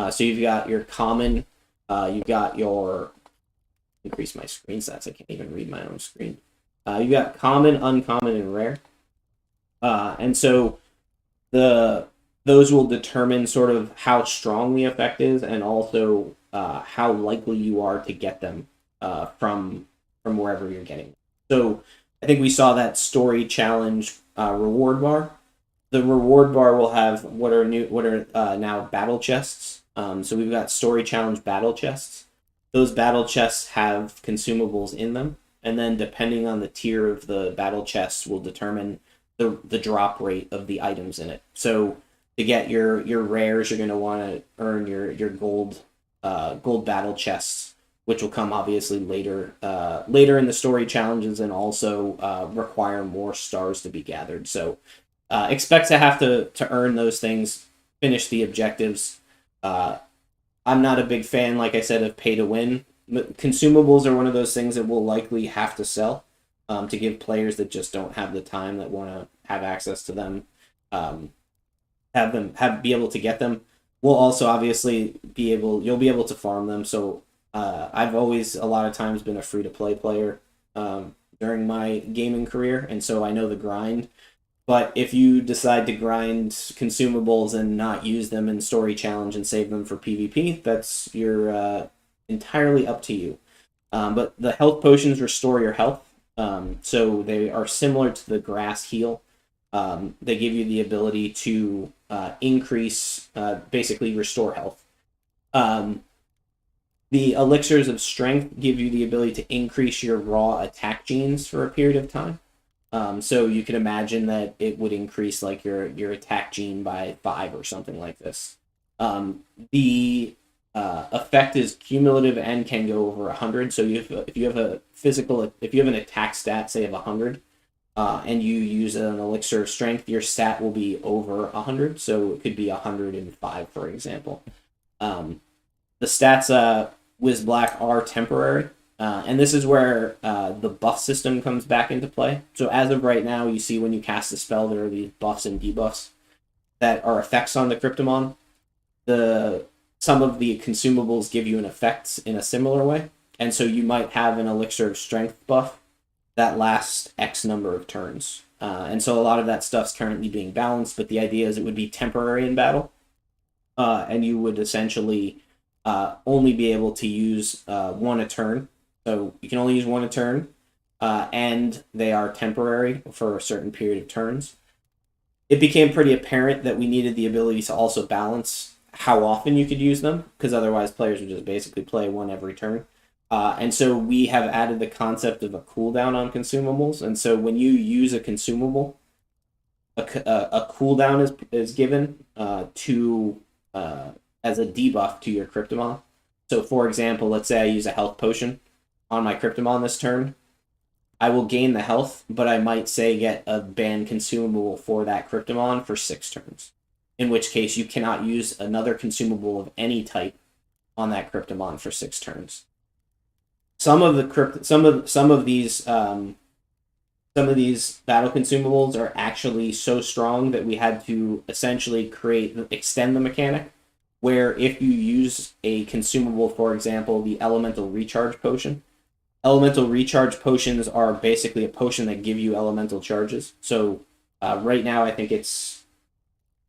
So you've got your common, you've got your, increase my screen stats, I can't even read my own screen. You've got common, uncommon, and rare. And so those will determine sort of how strong the effect is and also how likely you are to get them from wherever you're getting them. So I think we saw that story challenge reward bar. The reward bar will have what are now battle chests. So we've got story challenge battle chests. Those battle chests have consumables in them, and then depending on the tier of the battle chests will determine the drop rate of the items in it. So to get your rares, you're going to want to earn your gold battle chests, which will come obviously later in the story challenges and also require more stars to be gathered. So expect to have to earn those things, finish the objectives. I'm not a big fan, like I said, of pay to win. Consumables are one of those things that we'll likely have to sell to give players that just don't have the time, that want to have access to them, be able to get them. We'll also obviously you'll be able to farm them. So I've always a lot of times been a free to play player during my gaming career, and so I know the grind. But if you decide to grind consumables and not use them in story challenge and save them for PvP, that's entirely up to you. But the health potions restore your health. So they are similar to the grass heal. They give you the ability to increase, basically restore health. The elixirs of strength give you the ability to increase your raw attack genes for a period of time. So you can imagine that it would increase like your attack gene by 5 or something like this. The effect is cumulative and can go over 100. So if you have an attack stat, say of 100, and you use an elixir of strength, your stat will be over 100. So it could be 105, for example. The stats Wiz Black are temporary. And this is where the buff system comes back into play. So as of right now, you see when you cast a spell, there are these buffs and debuffs that are effects on the Kryptomon. Some of the consumables give you an effect in a similar way. And so you might have an elixir of strength buff that lasts X number of turns. And so a lot of that stuff's currently being balanced, but the idea is it would be temporary in battle. And you would essentially only be able to use one a turn. So you can only use one a turn, and they are temporary for a certain period of turns. It became pretty apparent that we needed the ability to also balance how often you could use them, because otherwise players would just basically play one every turn. And so we have added the concept of a cooldown on consumables. And so when you use a consumable, a cooldown is given as a debuff to your Kryptomon. So for example, let's say I use a health potion on my Kryptomon this turn. I will gain the health, but I might say get a banned consumable for that Kryptomon for 6 turns. In which case, you cannot use another consumable of any type on that Kryptomon for 6 turns. Some of these battle consumables are actually so strong that we had to essentially extend the mechanic, where if you use a consumable, for example, the elemental recharge potion. Elemental recharge potions are basically a potion that give you elemental charges. So right now I think it's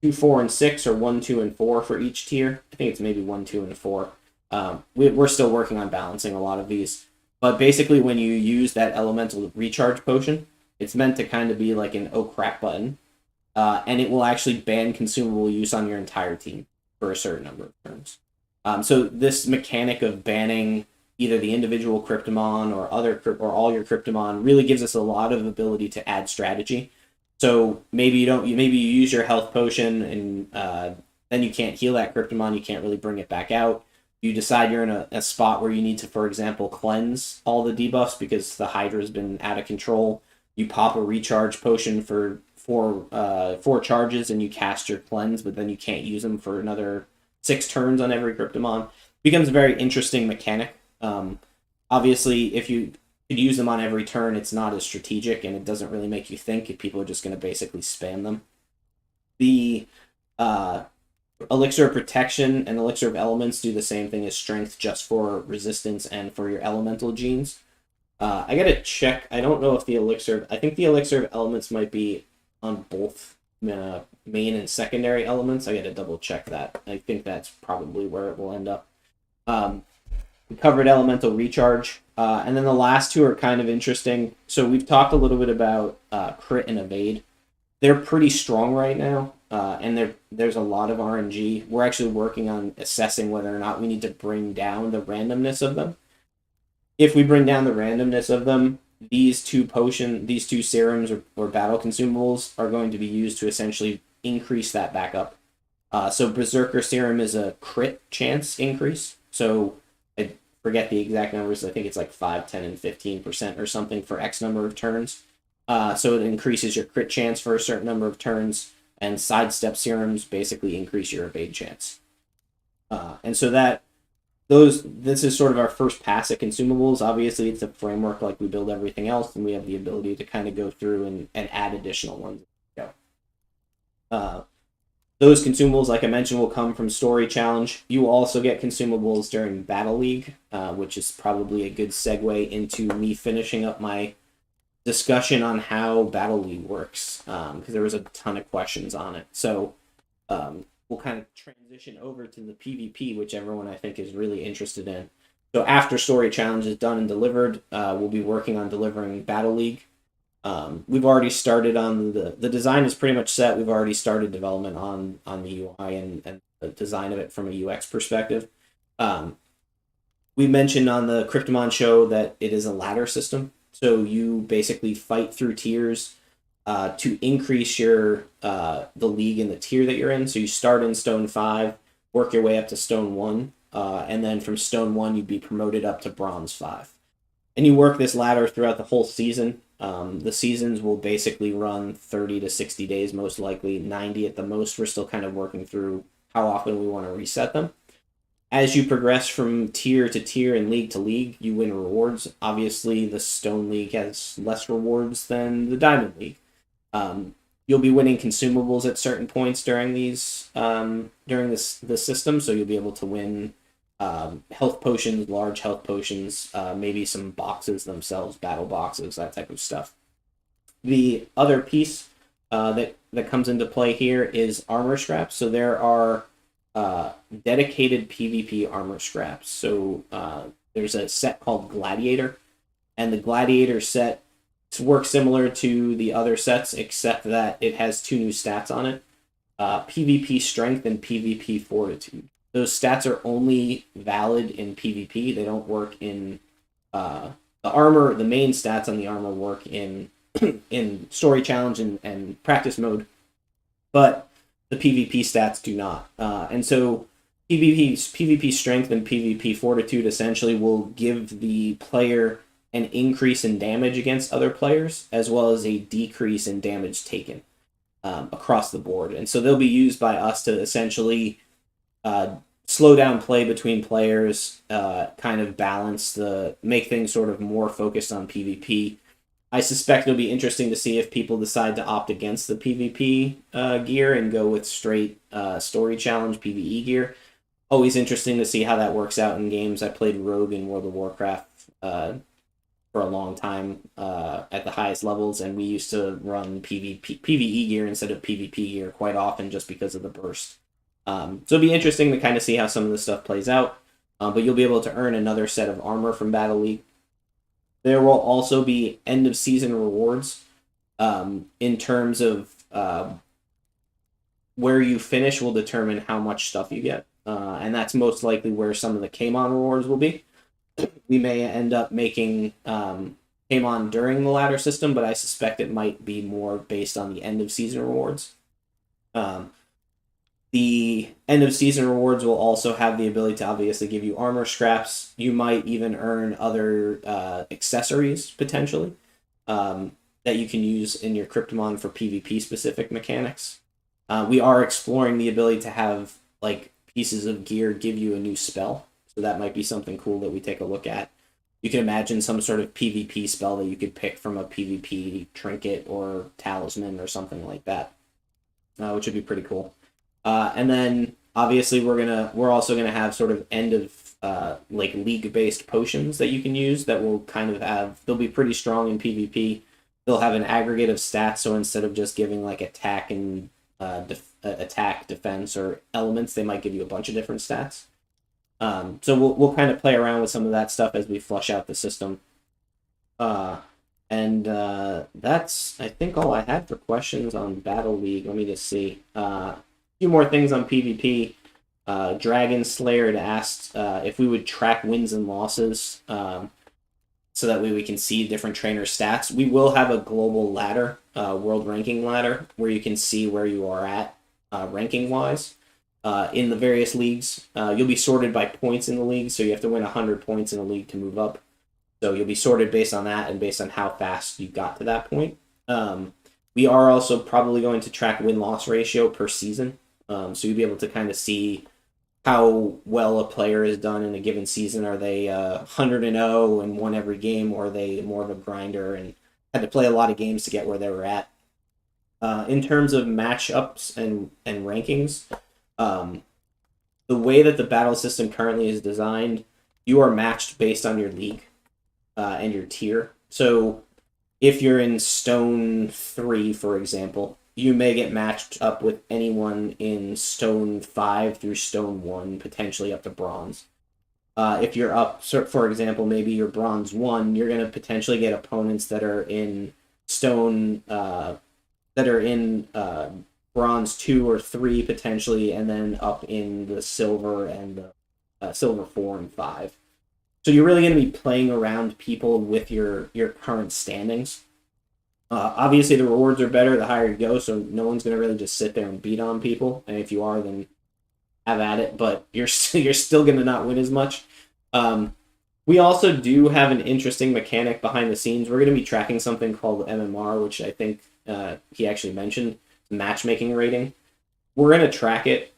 2, 4, and 6, or 1, 2, and 4 for each tier. I think it's maybe 1, 2, and 4. We're still working on balancing a lot of these. But basically when you use that elemental recharge potion, it's meant to kind of be like an oh crap button. And it will actually ban consumable use on your entire team for a certain number of turns. So this mechanic of banning either the individual Kryptomon or all your Kryptomon really gives us a lot of ability to add strategy. So maybe you use your health potion and then you can't heal that Kryptomon, you can't really bring it back out. You decide you're in a spot where you need to, for example, cleanse all the debuffs because the Hydra's been out of control. You pop a recharge potion for 4 charges and you cast your cleanse, but then you can't use them for another 6 turns on every Kryptomon. It becomes a very interesting mechanic. Obviously, if you could use them on every turn, it's not as strategic and it doesn't really make you think if people are just going to basically spam them. The Elixir of Protection and Elixir of Elements do the same thing as Strength, just for resistance and for your elemental genes. I gotta check. I don't know if I think the Elixir of Elements might be on both main and secondary elements. I gotta double check that. I think that's probably where it will end up. We covered Elemental Recharge. And then the last 2 are kind of interesting. So we've talked a little bit about Crit and Evade. They're pretty strong right now, and there's a lot of RNG. We're actually working on assessing whether or not we need to bring down the randomness of them. If we bring down the randomness of them, these 2 serums or battle consumables are going to be used to essentially increase that back up. So Berserker Serum is a crit chance increase. So I forget the exact numbers. I think it's like 5, 10, and 15% or something for X number of turns. So it increases your crit chance for a certain number of turns, and Sidestep Serums basically increase your evade chance. And so this is sort of our first pass at consumables. Obviously, it's a framework like we build everything else, and we have the ability to kind of go through and add additional ones. Those consumables, like I mentioned, will come from Story Challenge. You will also get consumables during Battle League, which is probably a good segue into me finishing up my discussion on how Battle League works, because there was a ton of questions on it. So we'll kind of transition over to the PvP, which everyone I think is really interested in. So after Story Challenge is done and delivered, we'll be working on delivering Battle League. We've already started on the design is pretty much set. We've already started development on the UI and the design of it from a UX perspective. We mentioned on the Kryptomon show that it is a ladder system. So you basically fight through tiers to increase your the league and the tier that you're in. So you start in Stone 5, work your way up to Stone 1, and then from Stone 1 you'd be promoted up to Bronze 5. And you work this ladder throughout the whole season. The seasons will basically run 30 to 60 days, most likely 90 at the most. We're still kind of working through how often we want to reset them. As you progress from tier to tier and league to league, you win rewards. Obviously, the Stone League has less rewards than the Diamond League. You'll be winning consumables at certain points during these during this system, so you'll be able to win health potions, large health potions, maybe some boxes themselves, battle boxes, that type of stuff. The other piece that comes into play here is armor scraps. So there are dedicated PvP armor scraps. So there's a set called Gladiator, and the Gladiator set works similar to the other sets, except that it has 2 new stats on it: PvP Strength and PvP Fortitude. Those stats are only valid in PvP. They don't work in the armor. The main stats on the armor work in in Story Challenge and Practice Mode, but the PvP stats do not. And so PvP Strength and PvP Fortitude essentially will give the player an increase in damage against other players, as well as a decrease in damage taken across the board. And so they'll be used by us to essentially slow down play between players, kind of make things sort of more focused on PvP. I suspect it'll be interesting to see if people decide to opt against the PvP gear and go with straight story challenge PvE gear. Always interesting to see how that works out in games. I played Rogue in World of Warcraft for a long time at the highest levels, and we used to run PvE gear instead of PvP gear quite often just because of the burst. So it'll be interesting to kind of see how some of this stuff plays out, but you'll be able to earn another set of armor from Battle League. There will also be end-of-season rewards in terms of where you finish will determine how much stuff you get, and that's most likely where some of the Kmon rewards will be. We may end up making Kmon during the ladder system, but I suspect it might be more based on the end-of-season rewards. The end-of-season rewards will also have the ability to obviously give you armor scraps. You might even earn other accessories, potentially, that you can use in your Kryptomon for PvP-specific mechanics. We are exploring the ability to have like pieces of gear give you a new spell, so that might be something cool that we take a look at. You can imagine some sort of PvP spell that you could pick from a PvP trinket or talisman or something like that, which would be pretty cool. And then obviously we're also gonna have sort of end of like league-based potions that you can use that will kind of they'll be pretty strong in PvP. They'll have an aggregate of stats, so instead of just giving like attack and attack, defense, or elements, they might give you a bunch of different stats. So we'll kind of play around with some of that stuff as we flush out the system. And that's, I think, all I had for questions on Battle League. Let me just see. Few more things on PvP. Dragon Slayer had asked if we would track wins and losses, so that way we can see different trainer stats. We will have a global ladder, world ranking ladder, where you can see where you are at ranking wise in the various leagues. You'll be sorted by points in the league, so you have to win 100 points in a league to move up. So you'll be sorted based on that and based on how fast you got to that point. We are also probably going to track win-loss ratio per season. So you'll be able to kind of see how well a player has done in a given season. Are they 100-0 and won every game, or are they more of a grinder and had to play a lot of games to get where they were at? In terms of matchups and rankings, the way that the battle system currently is designed, you are matched based on your league and your tier. So if you're in Stone 3, for example, you may get matched up with anyone in Stone 5 through Stone 1, potentially up to Bronze. If you're up, for example, maybe you're Bronze 1, you're going to potentially get opponents that are in Stone, Bronze 2 or 3, potentially, and then up in the Silver and the Silver 4 and 5. So you're really going to be playing around people with your current standings. Obviously, the rewards are better the higher you go, so no one's going to really just sit there and beat on people. And if you are, then have at it, but you're still going to not win as much. We also do have an interesting mechanic behind the scenes. We're going to be tracking something called MMR, which I think he actually mentioned, matchmaking rating. We're going to track it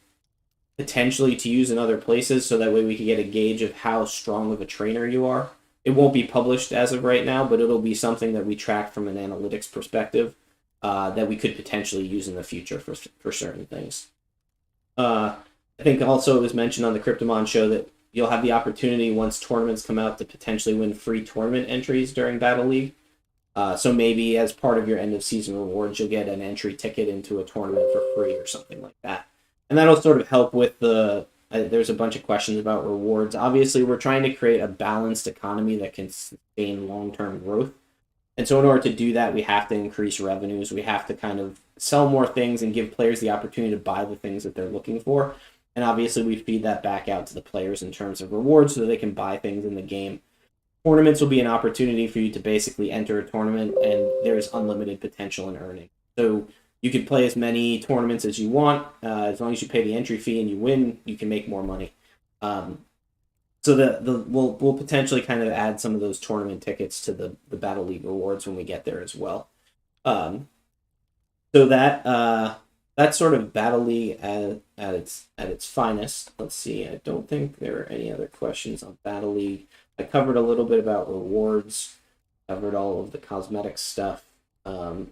potentially to use in other places, so that way we can get a gauge of how strong of a trainer you are. It won't be published as of right now, but it'll be something that we track from an analytics perspective that we could potentially use in the future for certain things. I think also it was mentioned on the Kryptomon show that you'll have the opportunity, once tournaments come out, to potentially win free tournament entries during Battle League. So maybe as part of your end-of-season rewards, you'll get an entry ticket into a tournament for free or something like that. And that'll sort of help with there's a bunch of questions about rewards. Obviously, we're trying to create a balanced economy that can sustain long-term growth. And so in order to do that, we have to increase revenues. We have to kind of sell more things and give players the opportunity to buy the things that they're looking for. And obviously, we feed that back out to the players in terms of rewards so that they can buy things in the game. Tournaments will be an opportunity for you to basically enter a tournament, and there's unlimited potential in earning. So you can play as many tournaments as you want. As long as you pay the entry fee and you win, you can make more money. So we'll potentially kind of add some of those tournament tickets to the Battle League rewards when we get there as well. So that's sort of Battle League at its finest. Let's see. I don't think there are any other questions on Battle League. I covered a little bit about rewards. Covered all of the cosmetic stuff. There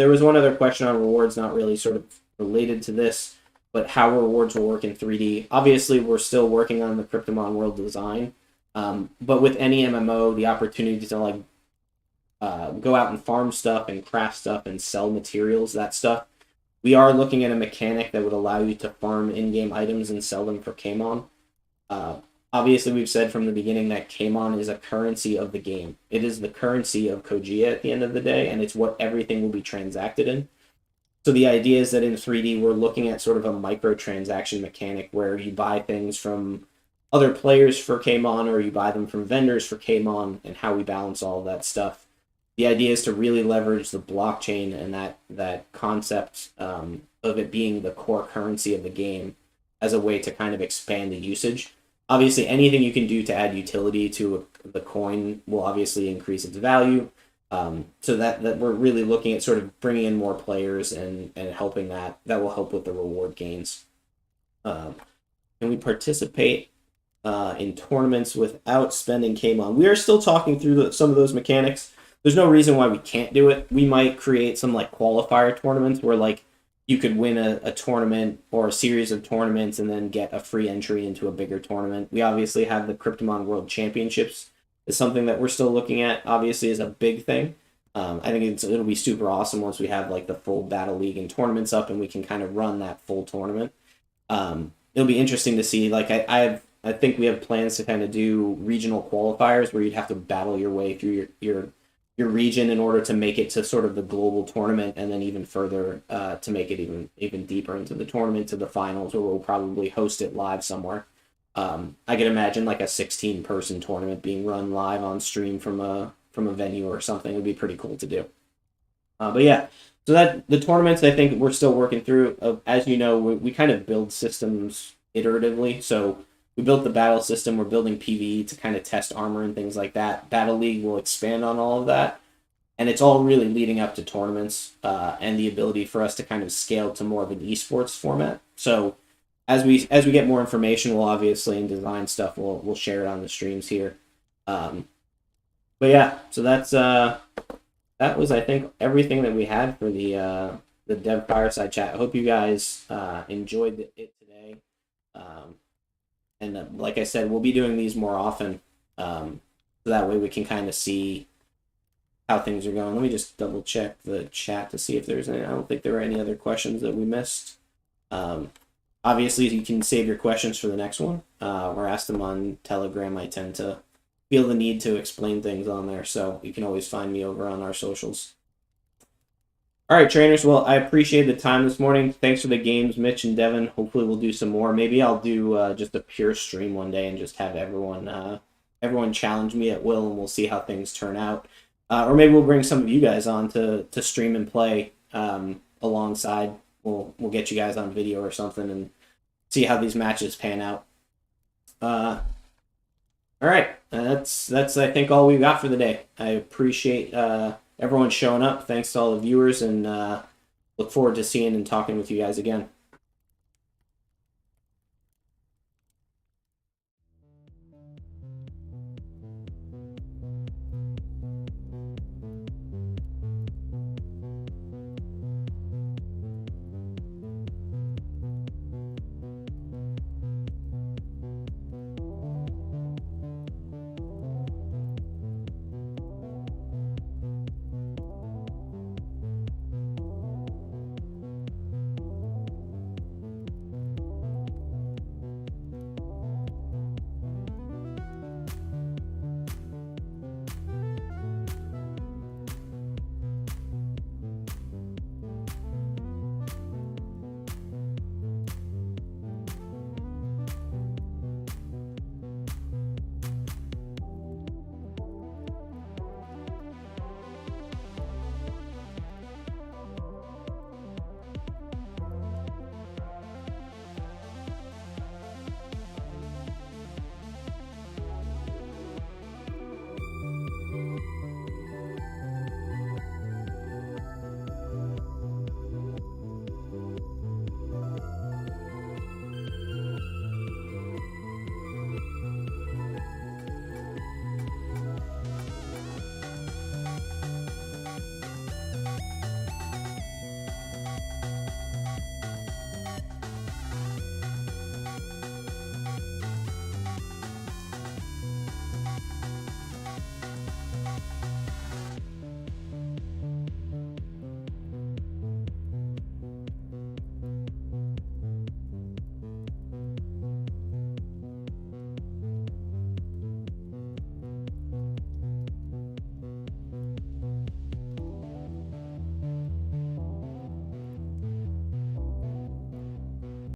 was one other question on rewards, not really sort of related to this, but how rewards will work in 3D. Obviously, we're still working on the Kryptomon world design, but with any MMO, the opportunity to like go out and farm stuff and craft stuff and sell materials, that stuff. We are looking at a mechanic that would allow you to farm in-game items and sell them for Kmon. Obviously, we've said from the beginning that Kmon is a currency of the game. It is the currency of Kogia at the end of the day, and it's what everything will be transacted in. So the idea is that in 3D, we're looking at sort of a microtransaction mechanic where you buy things from other players for Kmon, or you buy them from vendors for Kmon, and how we balance all of that stuff. The idea is to really leverage the blockchain and that concept of it being the core currency of the game as a way to kind of expand the usage. Obviously, anything you can do to add utility to the coin will obviously increase its value. So that we're really looking at sort of bringing in more players and helping that will help with the reward gains. Can we participate in tournaments without spending Kmon? We are still talking through some of those mechanics. There's no reason why we can't do it. We might create some like qualifier tournaments where like you could win a tournament or a series of tournaments and then get a free entry into a bigger tournament. We obviously have the Kryptomon World Championships. Is something that we're still looking at, obviously, is a big thing. I think it'll be super awesome once we have like the full Battle League and tournaments up and we can kind of run that full tournament. It'll be interesting to see. Like I think we have plans to kind of do regional qualifiers where you'd have to battle your way through your region in order to make it to sort of the global tournament, and then even further to make it even deeper into the tournament, to the finals, where we'll probably host it live somewhere. I could imagine like a 16-person tournament being run live on stream from a venue or something. It would be pretty cool to do. But yeah, so that the tournaments, I think we're still working through. As you know, we kind of build systems iteratively. So we built the battle system. We're building PvE to kind of test armor and things like that. Battle League will expand on all of that. And it's all really leading up to tournaments and the ability for us to kind of scale to more of an esports format. So as we get more information, we'll obviously, in design stuff, we'll share it on the streams here. But yeah, so that was, I think, everything that we had for the Dev Fireside Chat. I hope you guys enjoyed it today. And like I said, we'll be doing these more often, so that way we can kind of see how things are going. Let me just double check the chat to see if there's any. I don't think there were any other questions that we missed. Obviously, you can save your questions for the next one, or ask them on Telegram. I tend to feel the need to explain things on there, so you can always find me over on our socials. All right, trainers. Well, I appreciate the time this morning. Thanks for the games, Mitch and Devin. Hopefully, we'll do some more. Maybe I'll do just a pure stream one day and just have everyone challenge me at will, and we'll see how things turn out. Or maybe we'll bring some of you guys on to stream and play alongside. We'll get you guys on video or something and see how these matches pan out. All right, that's I think all we've got for the day. I appreciate everyone showing up. Thanks to all the viewers, and look forward to seeing and talking with you guys again.